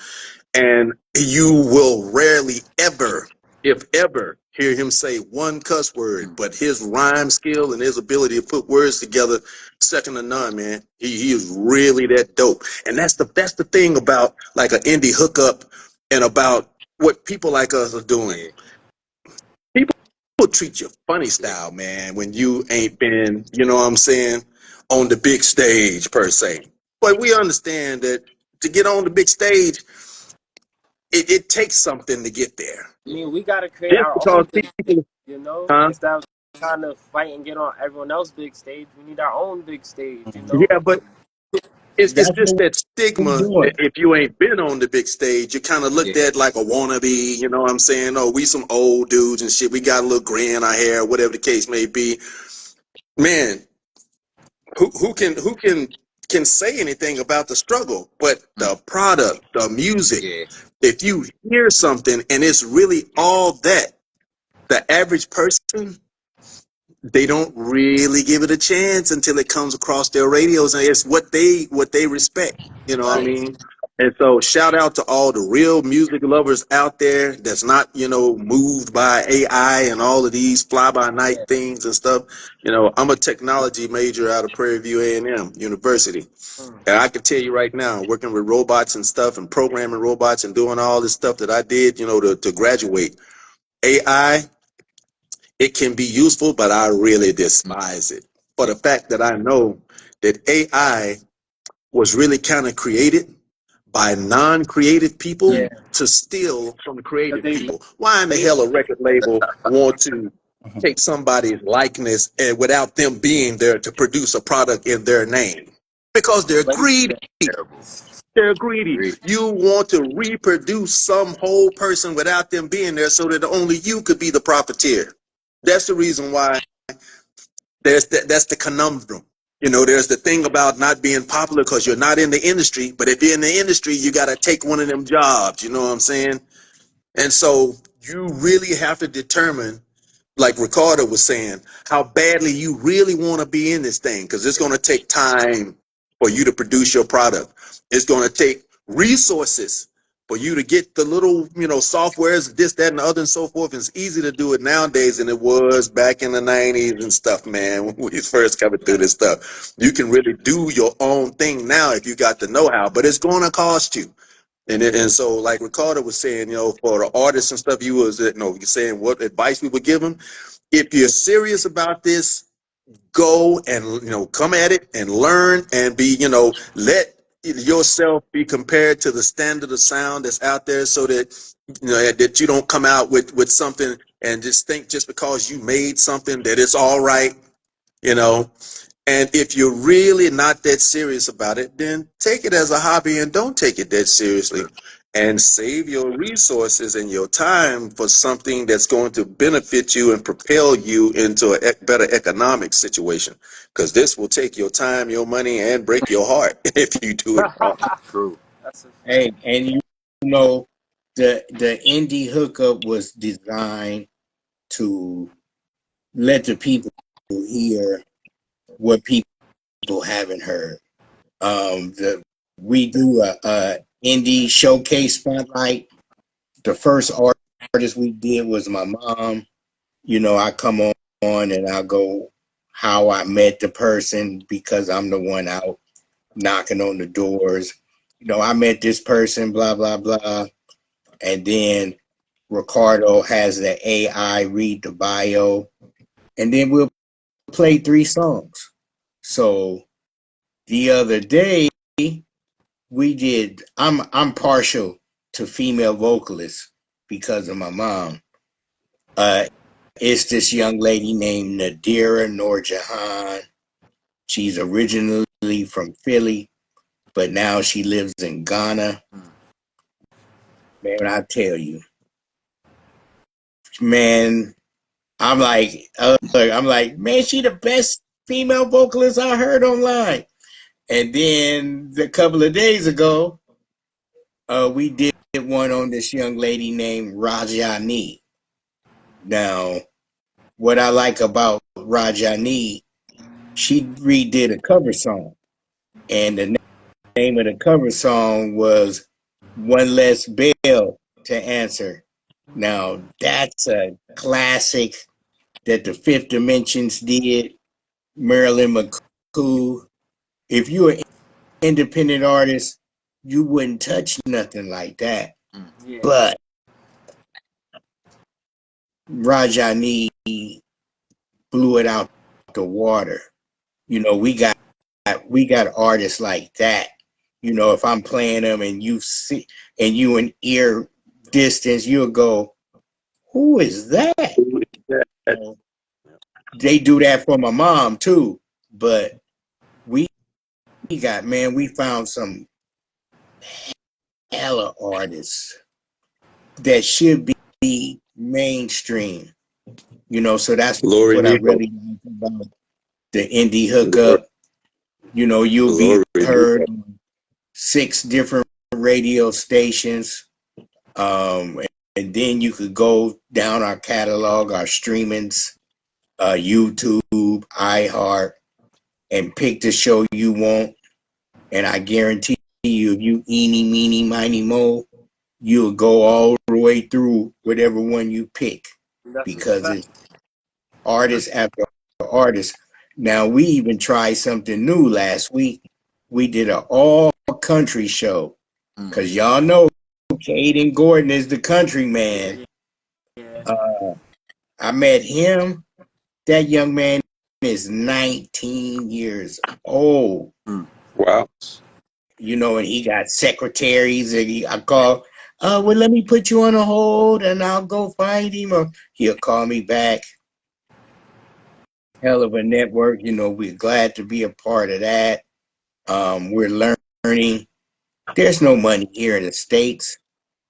and you will rarely ever, if ever, hear him say one cuss word. Mm. But his rhyme skill and his ability to put words together, second to none, man. He is really that dope. And that's the thing about like an indie hookup and about what people like us are doing. Yeah, People treat you funny yeah, style, man, when you ain't been, what I'm saying, on the big stage per se. But we understand that to get on the big stage, it takes something to get there. I yeah. mean, we gotta create Just our because own big stage, people, you know. huh? Instead of trying to fight and get on everyone else's big stage, we need our own big stage, you know. Yeah, but it's that's just what that we're stigma. doing. If you ain't been on the big stage, you're kind of looked Yeah. at like a wannabe. You know what I'm saying? Oh, we some old dudes and shit. We got a little gray in our hair, whatever the case may be. Man, who can say anything about the struggle? But Mm. the product, the music. Yeah. If you hear something and it's really all that, the average person, they don't really give it a chance until it comes across their radios, and it's what they respect. You know what I Right. Yeah. mean? And so shout out to all the real music lovers out there that's not, moved by AI and all of these fly by night Yeah. things and stuff. I'm a technology major out of Prairie View A&M University. Mm. And I can tell you right now, working with robots and stuff and programming robots and doing all this stuff that I did, to graduate, AI, it can be useful, but I really despise it for the fact that I know that AI was really kind of created by non-creative people Yeah. to steal from the But creative they people. Why in the they hell a record label want to take somebody's likeness and without them being there to produce a product in their name? Because they're but greedy. Terrible. They're greedy. Agreed. You want to reproduce some whole person without them being there so that only you could be the profiteer. That's the reason why that's the conundrum. There's the thing about not being popular because you're not in the industry, but if you're in the industry, you got to take one of them jobs. You know what I'm saying? And so you really have to determine, like Ricardo was saying, how badly you really want to be in this thing, because it's going to take time for you to produce your product. It's going to take resources for you to get the little, softwares, this, that, and the other, and so forth. It's easy to do it nowadays than it was back in the 90s and stuff, man, when we first coming through this stuff. You can really do your own thing now if you got the know-how, but it's going to cost you. And so, like Ricardo was saying, for the artists and stuff, you're saying what advice we would give them. If you're serious about this, go and come at it and learn and be, let yourself be compared to the standard of sound that's out there, so that that you don't come out with something and just think just because you made something that it's all right, you know. And if you're really not that serious about it, then take it as a hobby and don't take it that seriously. And save your resources and your time for something that's going to benefit you and propel you into a better economic situation. Because this will take your time, your money, and break your heart if you do it wrong. True. that's a Hey, fact. and know the indie hookup was designed to let the people hear what people haven't heard. The We do a indie showcase spotlight. The first artist we did was my mom. I come on and I go how I met the person because I'm the one out knocking on the doors. I met this person, blah blah blah, and then Ricardo has the AI read the bio, and then we'll play 3 songs. So the other day we did. I'm partial to female vocalists because of my mom. Uh, it's this young lady named Nadira Noorjahan. She's originally from Philly, but now she lives in Ghana. Man, I tell you, man, I'm like, man, she the best female vocalist I heard online. And then a couple of days ago, we did one on this young lady named Rajani. Now, what I like about Rajani, she redid a cover song, and the name of the cover song was "One Less Bell to Answer." Now, that's a classic that the Fifth Dimensions did. Marilyn McCoo. If you're an independent artist, you wouldn't touch nothing like that. Yeah. But Rajani blew it out the water. We got artists like that. If I'm playing them and you see and you in ear distance, you'll go, "Who is that?" They do that for my mom too. But we we found some hella artists that should be mainstream. So that's Glory what I Nico. really like about the indie Glory, hookup. You'll be glory heard Nico. on 6 different radio stations. And then you could go down our catalog, our streamings, YouTube, iHeart, and pick the show you want. And I guarantee you, if you eeny, meeny, miny, mo, you'll go all the way through whatever one you pick That's a because fact. it's artist after artist. Now we even tried something new last week. We did an all country show because y'all know Caden Gordon is the country man. Yeah. I met him. That young man is 19 years old. Wow. You know, and he got secretaries. And I call, well, let me put you on a hold and I'll go find him. Or he'll call me back. Hell of a network. You know, we're glad to be a part of that. We're learning. There's no money here in the States,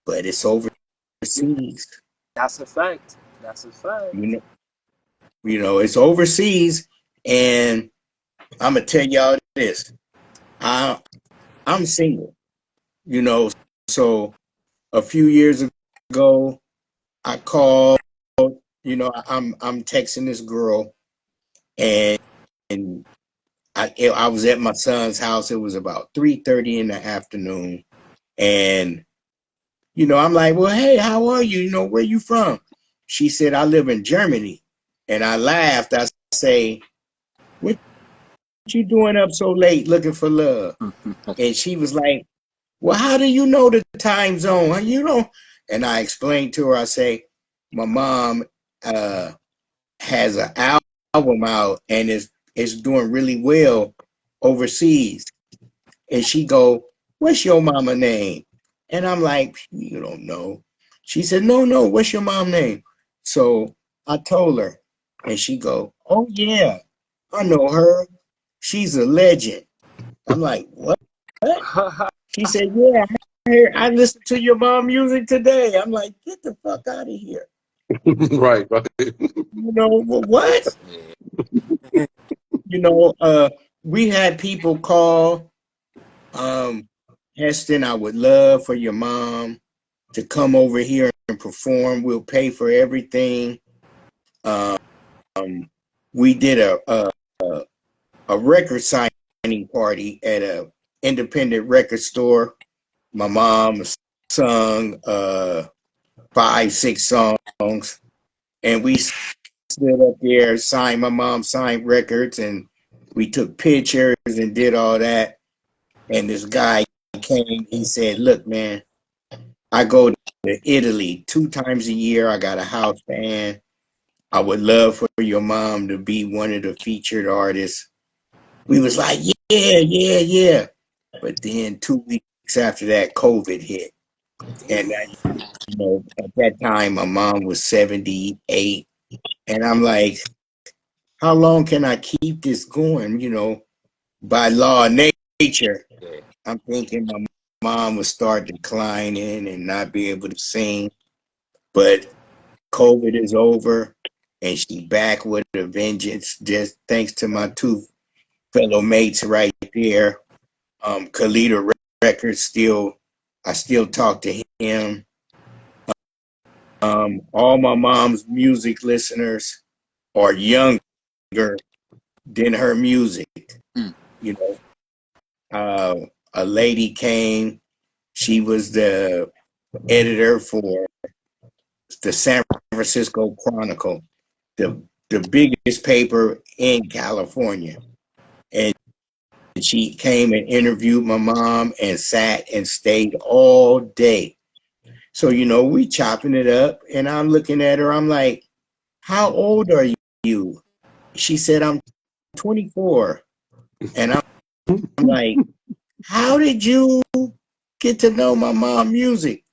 but it's overseas. That's a fact. That's a fact. You know, it's overseas. And I'm going to tell y'all this. I'm single, you know, so a few years ago, I called, you know, I'm texting this girl and I was at my son's house. It was about 3:30 in the afternoon. And, you know, I'm like, well, hey, how are you? You know, where you from? She said, I live in Germany. And I laughed. I say, what you doing up so late looking for love? And she was like, well, how do you know the time zone? You know? And I explained to her, I say, my mom has an album out and is doing really well overseas. And she go, what's your mama name? And I'm like, you don't know. She said, no, what's your mom name? So I told her, and she go, oh yeah, I know her. She's a legend. I'm like, what? She said, yeah, I listened to your mom music today. I'm like, get the fuck out of here. Right. You know, what? You know, we had people call, Heston, I would love for your mom to come over here and perform. We'll pay for everything. Um, we did a record signing party at a independent record store. My mom sung 5, 6 songs, and we stood up there, signed. My mom signed records, and we took pictures and did all that. And this guy came. He said, "Look, man, I go to Italy 2 times a year. I got a house band. I would love for your mom to be one of the featured artists." We was like, yeah. But then 2 weeks after that, COVID hit. And, you know, at that time, my mom was 78. And I'm like, how long can I keep this going? You know, by law of nature, I'm thinking my mom would start declining and not be able to sing. But COVID is over and she back with a vengeance, just thanks to my 2 fellow mates right there. Kalita Records I still talk to him. All my mom's music listeners are younger than her music. You know, a lady came. She was the editor for the San Francisco Chronicle, the biggest paper in California. And she came and interviewed my mom and sat and stayed all day. So, you know, we chopping it up and I'm looking at her. I'm like, how old are you? She said, I'm 24. And I'm like, how did you get to know my mom music?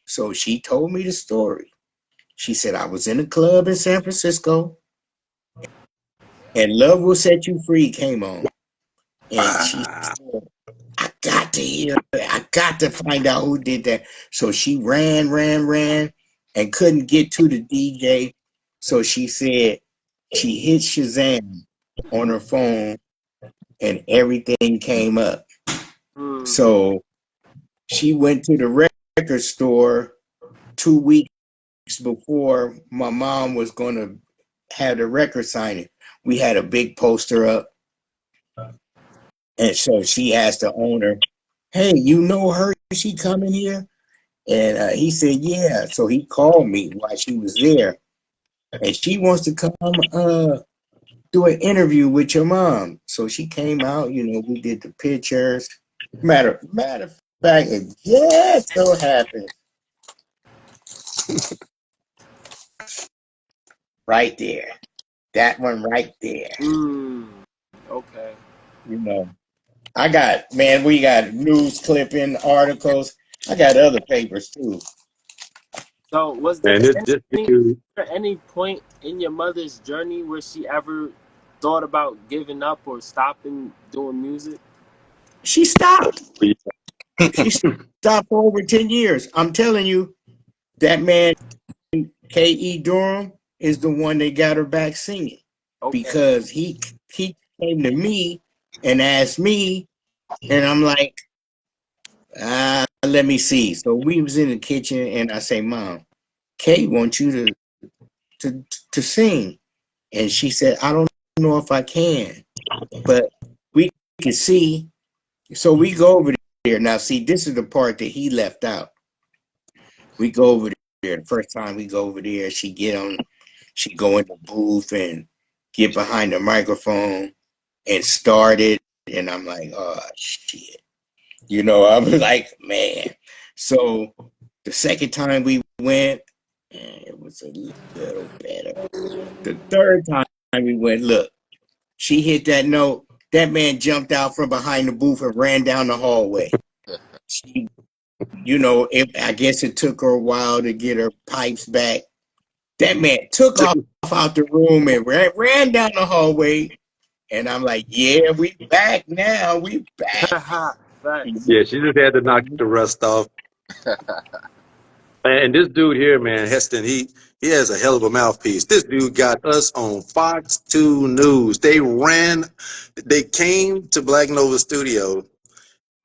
So she told me the story. She said, I was in a club in San Francisco and Love Will Set You Free came on. And she said, I got to hear it. I got to find out who did that. So she ran, and couldn't get to the DJ. So she said she hit Shazam on her phone and everything came up. So she went to the record store 2 weeks before my mom was going to have the record signing. We had a big poster up. And so she asked the owner, hey, you know her? She coming here? And he said, yeah. So he called me while she was there, and she wants to come do an interview with your mom. So she came out. We did the pictures. Matter of fact, it just so happened right there. That one right there. Mm. Okay. You know, we got news clipping articles. I got other papers too. So, was there And this dude, any point in your mother's journey where she ever thought about giving up or stopping doing music? She stopped. She stopped for over 10 years. I'm telling you, that man, K.E. Dorham, is the one that got her back singing Okay. because he came to me and asked me, and I'm like, let me see. So we was in the kitchen, and I say, Mom, Kay wants you to to sing, and she said, I don't know if I can, but we can see. So we go over there. Now, see, this is the part that he left out. We go over there. The first time we go over there, she go in the booth and get behind the microphone and start it. And I'm like, oh shit. I was like, man. So the second time we went, it was a little better. The third time we went, look, she hit that note. That man jumped out from behind the booth and ran down the hallway. She, I guess it took her a while to get her pipes back. That man took off out the room and ran down the hallway. And I'm like, yeah, we back now. We back. Facts. yeah, she just had to knock the rust off. And this dude here, man, Heston, he has a hell of a mouthpiece. This dude got us on Fox 2 News. They came to Black Nova Studio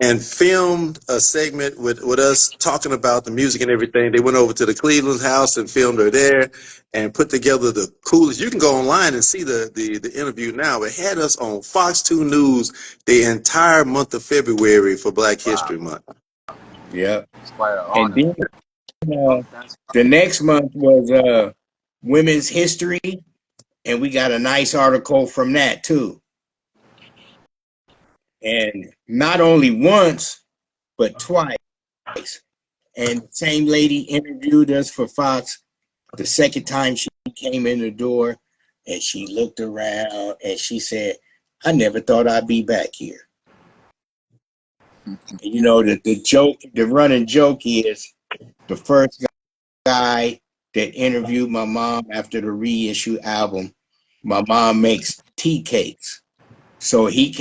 and filmed a segment with us talking about the music and everything. They went over to the Cleveland house and filmed her there and put together the coolest. You can go online and see the interview now. It had us on Fox 2 News the entire month of February for Black Wow. History Month. Yeah. It's quite an And honor. then That's the next month was women's history, and we got a nice article from that too. And not only once, but twice. And the same lady interviewed us for Fox. The second time she came in the door and she looked around and she said, I never thought I'd be back here. The running joke is the first guy that interviewed my mom after the reissue album. My mom makes tea cakes. So he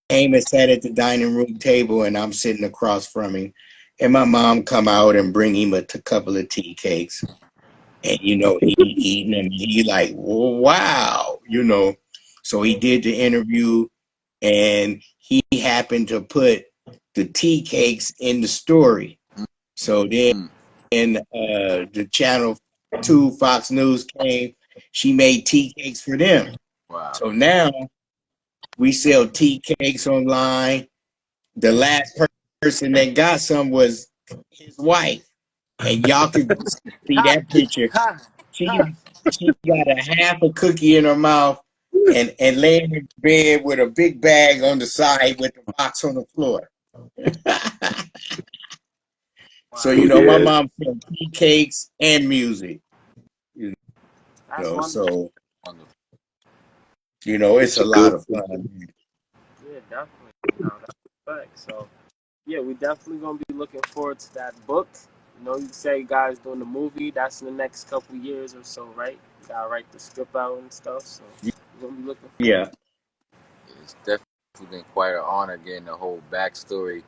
came and sat at the dining room table, and I'm sitting across from him. And my mom come out and bring him a couple of tea cakes. And, he eating and he like, wow. So he did the interview, and he happened to put the tea cakes in the story. So then Mm. the channel 2 Fox News came, she made tea cakes for them. Wow. So now we sell tea cakes online. The last person that got some was his wife, and y'all could see ha that picture. ha ha. She got a half a cookie in her mouth and laying in bed with a big bag on the side with the box on the floor. So Wow. my Yeah, mom sells tea cakes and music. You That's wonderful. So Wonderful. it's a she lot cool. of fun. Yeah, definitely. No, that's a fact. So, yeah, we definitely gonna be looking forward to that book. You say you guys doing the movie. That's in the next couple years or so, right? You gotta write the script out and stuff. So, we're gonna be looking forward. Yeah, It's definitely been quite an honor getting the whole backstory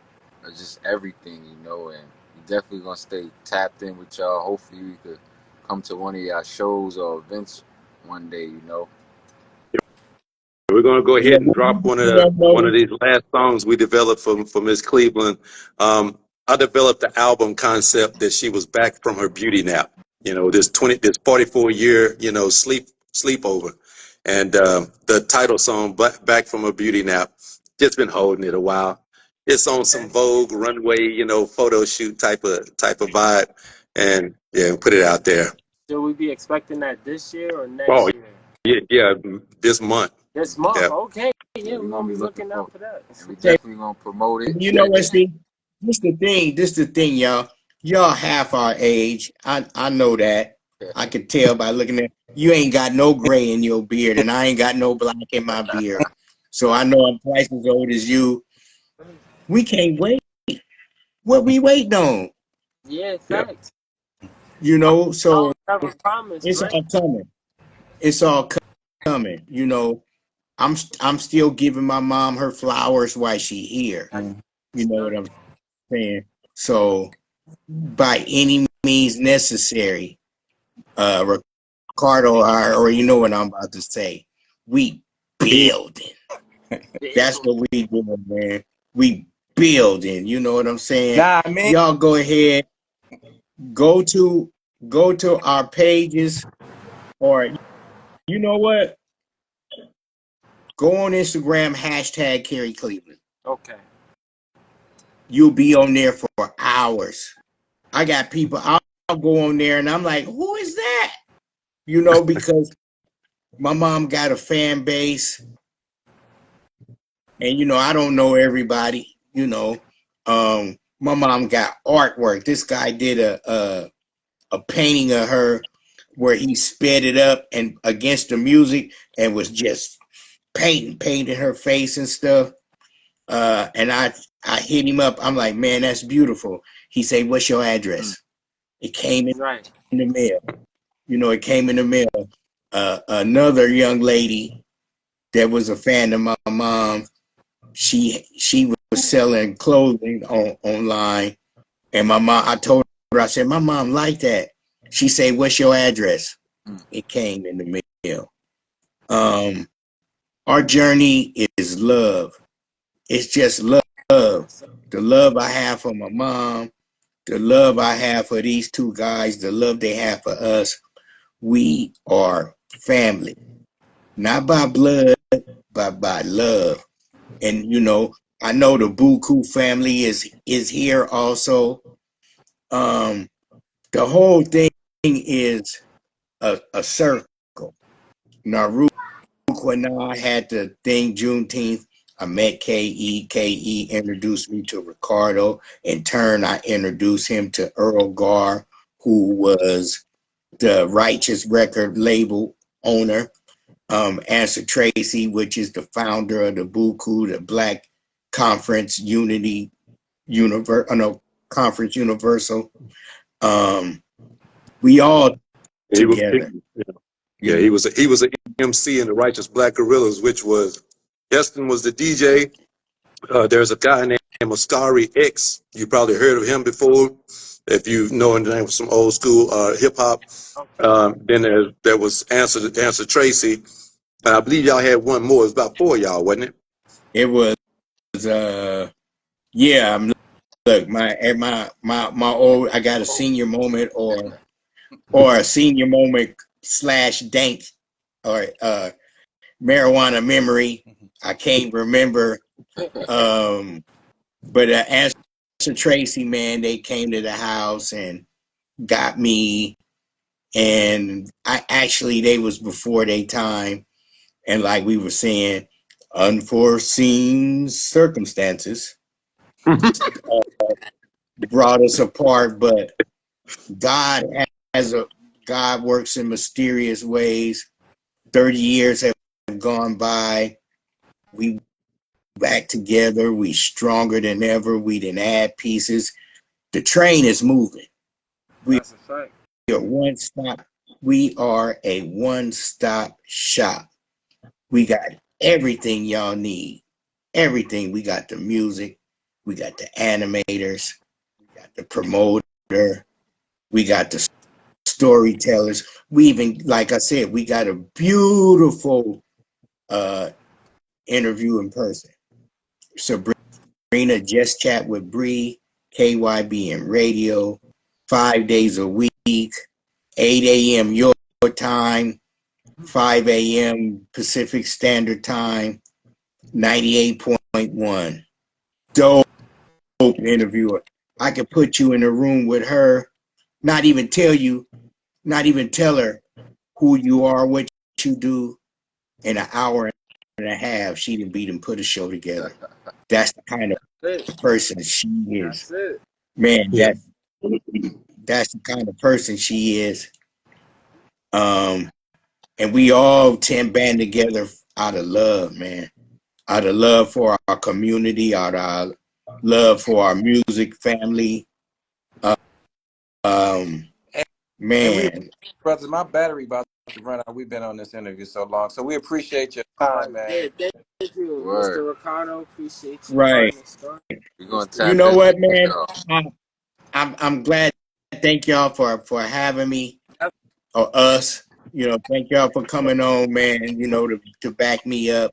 of just everything, and we definitely gonna stay tapped in with y'all. Hopefully we could come to one of y'all shows or events one day. We're going to go yeah. ahead and drop one of these last songs we developed for Miss Cleveland. I developed the album concept that she was back from her beauty nap. This 44-year sleepover, and the title song "Back from a Beauty Nap." Just been holding it a while, It's on some Vogue runway, photo shoot type of vibe, and yeah, put it out there. Should we be expecting that this year or Oh next year? yeah, this month. This month, Yeah. okay. Yeah, Yeah, we're we're gonna gonna be be looking looking for out for that. and we Okay, definitely gonna promote it. you know what, Steve? This the thing, y'all. Y'all half our age. I know that. I could tell by looking at you. Ain't got no gray in your beard, and I ain't got no black in my beard. So I know I'm twice as old as you. We can't wait. What we waiting on? Yeah, Yeah. facts. So Don't ever promise, it's right? all coming. It's all coming. I'm still giving my mom her flowers while she here. That's Mm. You know good. what I'm saying? So by any means necessary, Ricardo, or you know what I'm about to say, we building. That's Damn. what we doing, man. We building. You know what I'm saying? Nah, I mean, Y'all go ahead, go to our pages, or you know what? Go on Instagram, hashtag Carrie Cleveland. Okay. You'll be on there for hours. I got people, I'll go on there and I'm like, who is that? Because my mom got a fan base and, I don't know everybody. My mom got artwork. This guy did a painting of her where he sped it up and against the music and was just painting her face and stuff. And I hit him up. I'm like, man, that's beautiful. He said, what's your Mm. address? It came Right. in the mail. It came in the mail. Another young lady that was a fan of my mom, she was selling clothing online. And my mom, I told her, I said, my mom liked that. She said, what's your address? Mm. It came in the mail. Um, our journey is love. It's just love. Yes, sir. The love I have for my mom, the love I have for these two guys, the love they have for us. We are family, not by blood, but by love. And I know the Buku family is here also. Um, the whole thing is a circle. Naruto when I had the thing Juneteenth, I met KE. KE introduced me to Ricardo. In turn, I introduced him to Earl Gar, who was the Righteous Record label owner. Answer Tracy, which is the founder of the Buku, the Black Conference Unity Conference Universal. Um, we all He was, together. yeah, he was an MC in the Righteous Black Gorillas, which was Destin was the DJ. There's a guy named Oscari X. You probably heard of him before, if you know the name of some old school hip hop. Okay. Then there was Answer Tracy, and I believe y'all had one more. It was about four of y'all, wasn't it? It was yeah. Look, my old. I got a senior moment or a senior moment slash dank or marijuana memory. I can't remember. But Answer Tracy, man, they came to the house and got me, and they was before their time, and like we were saying, unforeseen circumstances brought us apart, but God has a God works in mysterious ways. 30 years have gone by. We back together. We stronger than ever. We didn't add pieces. The train is moving. We That's a fact. are one stop. We are a one-stop shop. We got everything y'all need. Everything. We got the music. We got the animators. We got the promoter. We got the storytellers. We even, like I said, we got a beautiful uh, interview in person. Sabrina just chat with Bree, KYB radio, 5 days a week, 8 a.m. your time, 5 a.m. Pacific Standard Time, 98.1. Dope interviewer. I could put you in a room with her, not even tell her who you are, what you do, in an hour and a half. She didn't beat and put a show together. That's the kind of person she is. That's it. Man, Yeah. that's the kind of person she is. And we all 10 band together out of love, man. Out of love for our community, out of our love for our music family. Um, And we, man, brothers, my battery about to run out. We've been on this interview so long, so we appreciate your time, man. Yeah, thank you, Word. Mr. Ricardo. Appreciate you right. telling the story. We're gonna You tap know in what, with man? y'all. I'm glad. Thank y'all for having me, or us. Thank y'all for coming on, man. To back me up.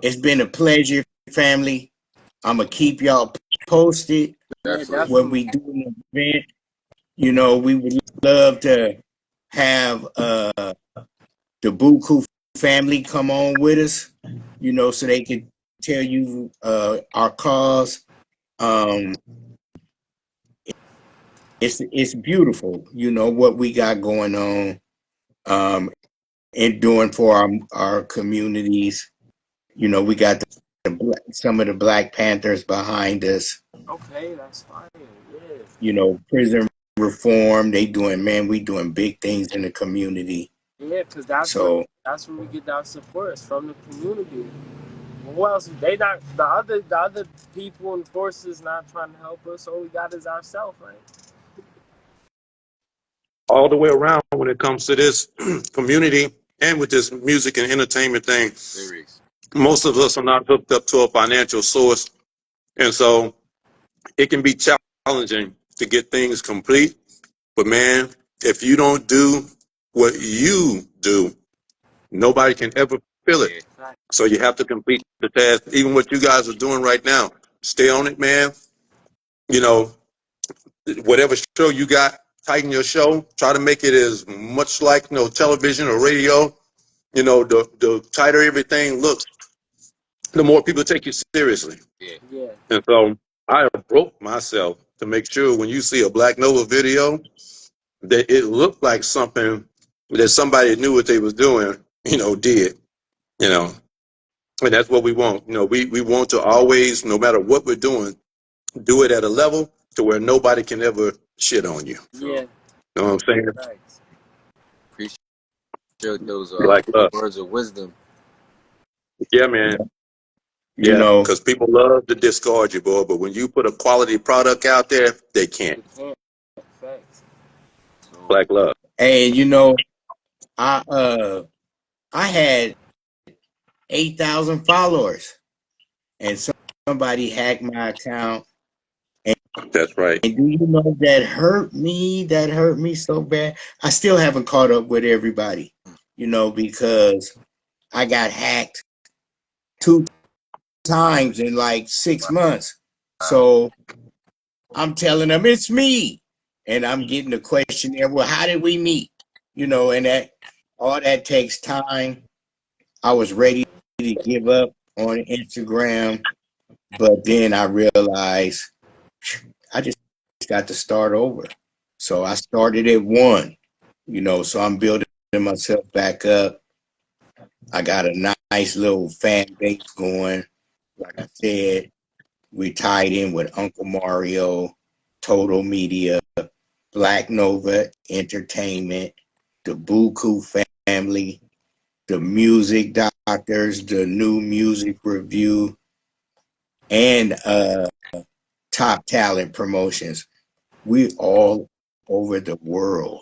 It's been a pleasure, family. I'm gonna keep y'all posted Yeah, Definitely. when definitely. we do an event. We would love to have the Buku family come on with us. So they could tell you our cause. Um, it's beautiful. What we got going on. And doing for our communities. We got some of the Black Panthers behind us. Okay, that's fine. Yeah. Prison reform. We doing big things in the community. Yeah, because that's where So we get our support. It's from the community. Who else? They not the other people and forces not trying to help us. All we got is ourselves, right? All the way around when it comes to this community and with this music and entertainment thing, Lyrics. most of us are not hooked up to a financial source. And so it can be challenging to get things complete. But man, if you don't do what you do, nobody can ever feel it. Yeah. Right. So you have to complete the task. Even what you guys are doing right now, stay on it, man. You know, whatever show you got, tighten your show. Try to make it as much like television or radio. The tighter everything looks, the more people take you seriously. Yeah. Yeah. And so I broke myself to make sure when you see a Black Nova video that it looked like something that somebody knew what they was doing, did, you know. And that's what we want. We want to always, no matter what we're doing, do it at a level to where nobody can ever shit on you. True. Yeah. You know what I'm saying? Thanks. Appreciate those Like words of wisdom. yeah, man. you Yeah, know, because people love to discard you, boy. But when you put a quality product out there, they can't. You can't. Thanks. So Black love. hey, I had 8,000 followers, and somebody hacked my account. That's right. And do you know that hurt me? That hurt me so bad. I still haven't caught up with everybody, because I got hacked 2 times in like 6 months. wow. So I'm telling them it's me. And I'm getting the questionnaire. Well, how did we meet? And all that takes time. I was ready to give up on Instagram, but then I realized I just got to start over. So I started at one, so I'm building myself back up. I got a nice little fan base going. Like I said, we tied in with Uncle Mario, Total Media, Black Nova Entertainment, the Buku family, the Music Doctors, the New Music Review, and Top Talent Promotions. We all over the world,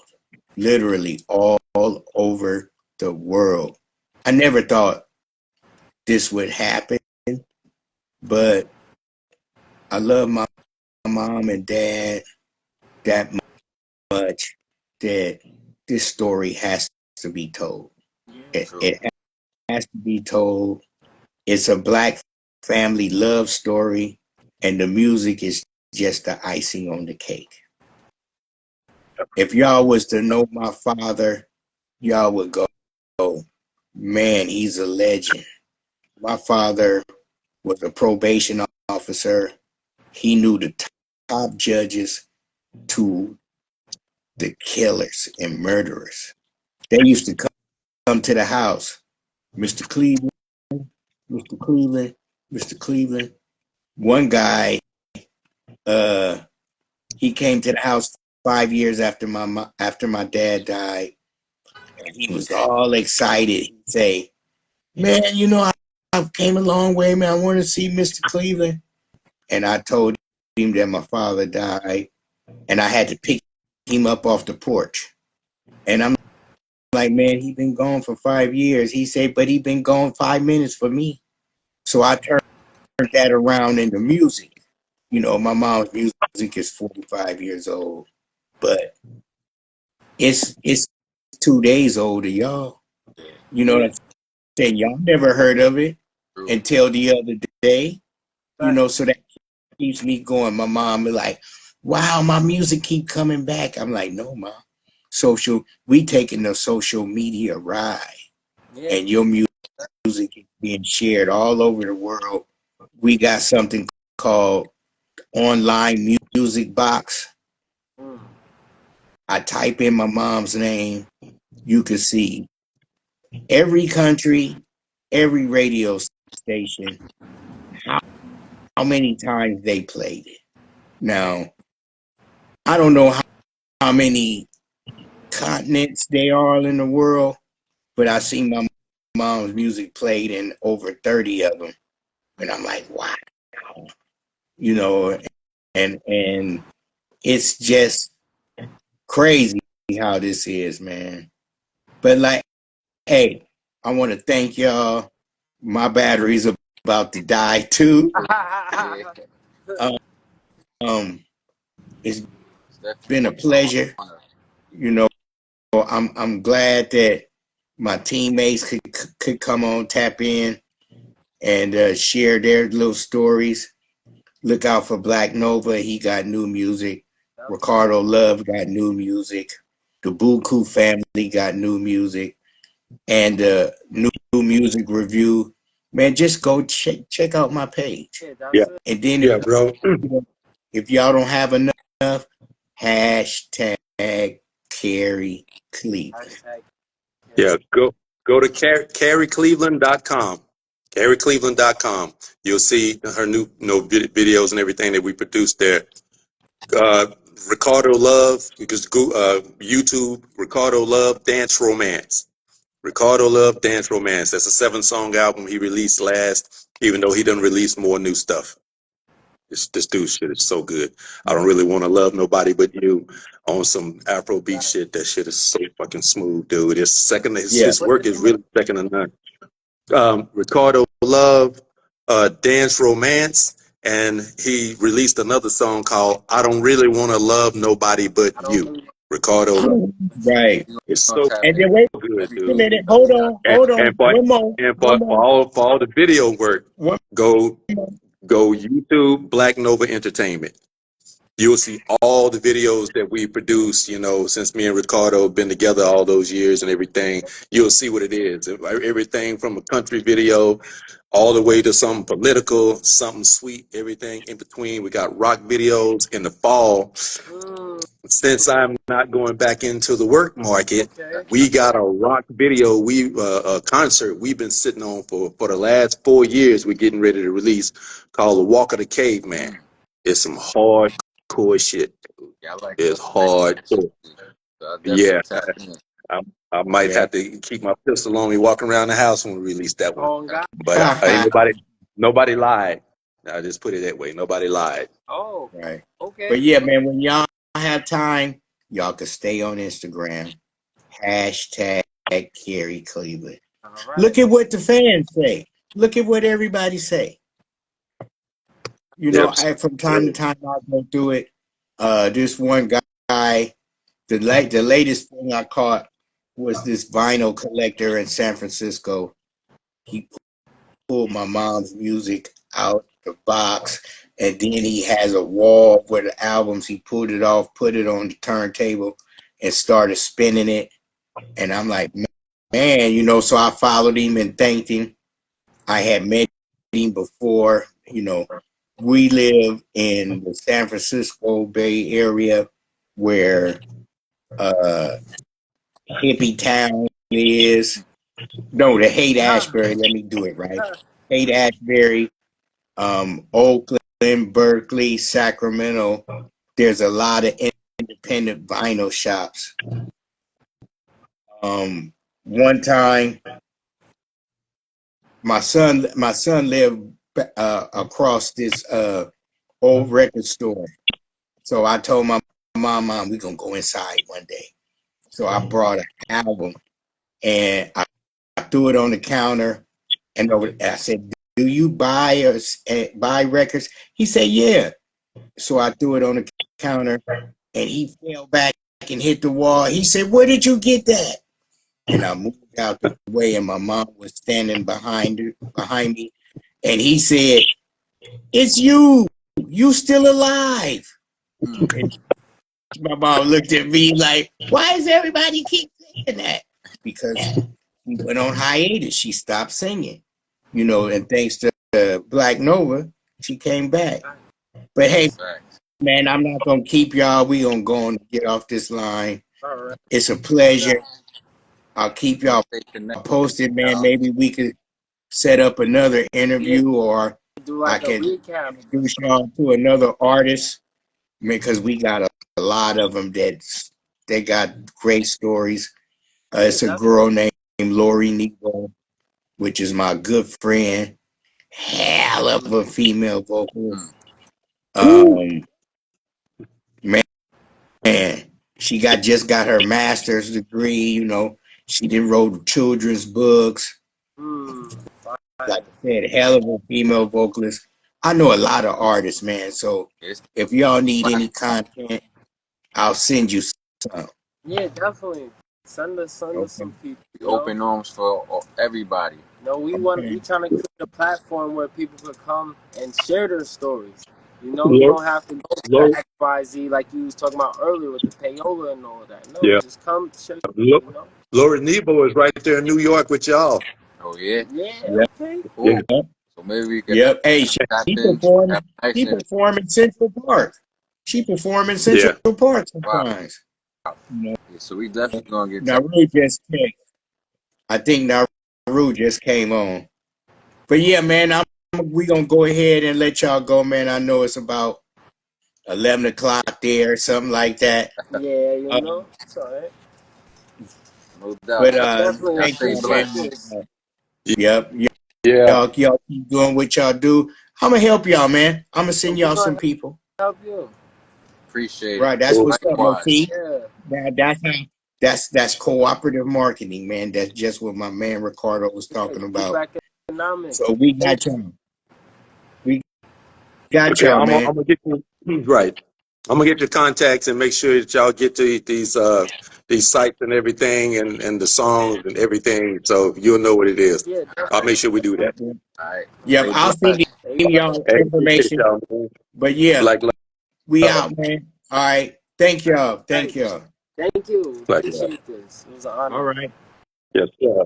literally all over the world. I never thought this would happen, but I love my mom and dad that much that this story has to be told. Yeah. It, True. it has to be told. It's a Black family love story, and the music is just the icing on the cake. If y'all was to know my father, y'all would go, man, he's a legend. My father was a probation officer. He knew the top judges to the killers and murderers. They used to come to the house. Mr. Cleveland, Mr. Cleveland, Mr. Cleveland. One guy, uh, he came to the house 5 years after my dad died, and he was all excited. He'd say, "Man, I came a long way, man. I want to see Mr. Cleveland." And I told him that my father died, and I had to pick him up off the porch. And I'm like, "Man, he been gone for 5 years." He said, "But he been gone 5 minutes for me." So I turned that around into music. My mom's music is 45 years old, but it's 2 days old to y'all. Yeah, You know what I'm saying? Y'all never heard of it true. until the other day. Fact. So that keeps me going. My mom be like, "Wow, my music keep coming back." I'm like, "No, mom. We taking the social media ride, Yeah. and your music is being shared all over the world. We got something called online music box. Mm. I type in my mom's name. You can see every country, every radio station, how many times they played it. Now, I don't know how many continents they are in the world, but I see my mom's music played in over 30 of them. And I'm like, wow, you know, and it's just crazy how this is, man. But like, hey, I want to thank y'all. My battery's about to die too. Yeah, Um, um, it's it's definitely been a an pleasure. honor. You know, I'm glad that my teammates could come on, tap in, and share their little stories. Look out for Black Nova. He got new music. Ricardo Love got new music. The Buku family got new music. And new music review. Man, just go check out my page. Yeah, that's Yeah, it. And then yeah, bro. if y'all don't have enough, hashtag Carrie Cleveland. Hashtag. Yeah, go to carriecleveland.com. carriecleveland.com. You'll see her new videos and everything that we produced there. Uh, Ricardo Love, you can go YouTube Ricardo Love Dance Romance. Ricardo Love Dance Romance. That's a 7-song album he released last, even though he done released more new stuff. This dude shit is so good. I don't really want to love nobody but you on some Afrobeat shit. That shit is so fucking smooth, dude. It's second. Yeah. His What's the work is name of really second to none. Ricardo Love, Dance Romance, and he released another song called "I Don't Really Want to Love Nobody But I don't You." really. Ricardo Love. Right. You It's gonna so tap And in then wait good, a dude. minute. Hold on. And, Hold and on. for One more. and One more. for all the video work, One go more. go YouTube Black Nova Entertainment. You'll see all the videos that we produced, since me and Ricardo have been together all those years and everything. You'll see what it is. Everything from a country video all the way to something political, something sweet, everything in between. We got rock videos in the fall. Mm, Since I'm not going back into the work market, okay. we got a rock video, a concert we've been sitting on for the last 4 years. We're getting ready to release called "The Walk of the Caveman." Mm. It's some hardcore shit. Yeah, I like It's that shit. hardcore. So I definitely Yeah, tap in. I, I might Yeah. have to keep my pistol on me walking around the house when we release that one. Oh God. But ain't nobody lied. I just put it that way. Nobody lied. Oh. Right. Okay. But yeah, man, when y'all have time, y'all can stay on Instagram. Hashtag Carrie Cleveland. All right. Look at what the fans say. Look at what everybody say. Yep. From time to time I go through it. This one guy, the latest thing I caught was this vinyl collector in San Francisco. He pulled my mom's music out the box, and then he has a wall where the albums, he pulled it off, put it on the turntable, and started spinning it. And I'm like, man, so I followed him and thanked him. I had met before. We live in the San Francisco Bay Area where uh, hippie town is. No, the Haight Ashbury. Let me do it right. Haight Ashbury, Oakland, Berkeley, Sacramento. There's a lot of independent vinyl shops. One time, my son lived across this old record store. So I told my mom, we're gonna go inside one day. So I brought an album and I threw it on the counter, and I said, "Do you buy records?" He said, "Yeah." So I threw it on the counter, and he fell back and hit the wall. He said, "Where did you get that?" And I moved out the way, and my mom was standing behind me, and he said, "It's you. You still alive?" And my mom looked at me like, "Why does everybody keep saying that?" Because she went on hiatus. She stopped singing, and thanks to Black Nova, she came back. But hey, man, I'm not going to keep y'all. We're going to go on and get off this line. It's a pleasure. I'll keep y'all posted, man. Maybe we could set up another interview, or I can introduce y'all to another artist, because we got a lot of them they got great stories. It's a girl named Lori Nebo, which is my good friend. Hell of a female vocalist. Man, she just got her master's degree. She did wrote children's books. Like I said, hell of a female vocalist. I know a lot of artists, man. So if y'all need any content, I'll send you some. Yeah, definitely. Send us some people. Open arms for everybody. We trying to create a platform where people could come and share their stories. You don't have to go to XYZ like you was talking about earlier with the payola and all that. No, just come share. Lori Nebo is right there in New York with y'all. Oh yeah. Yeah. Yep. Okay. Cool. Yep. So maybe we could. Yep. Hey, she performed. She performed in Central Park. She performed in Central Park sometimes. Wow. Yeah, so we definitely gonna get. Naru just came. I think Naru just came on. But yeah, man, we gonna go ahead and let y'all go, man. I know it's about 11 o'clock there, something like that. Yeah, it's all right. No doubt. But definitely thank you, man. Yep. Yeah. Y'all keep doing what y'all do. I'm gonna help y'all, man. I'm gonna send y'all some people. Help you. Appreciate it. Right, that's what's up, OT. Yeah. That's cooperative marketing, man. That's just what my man Ricardo was talking about. So we got y'all. We got y'all, man. I'm gonna get you right. I'm gonna get your contacts and make sure that y'all get to these sites and everything, and the songs and everything, so you'll know what it is. Yeah, I'll make sure we do that. All right. Yep, I'll send y'all information. But yeah, we out, man. All right. Thank y'all. Thank y'all. Thank you. Appreciate this. It was an honor. All right. Yes, sir.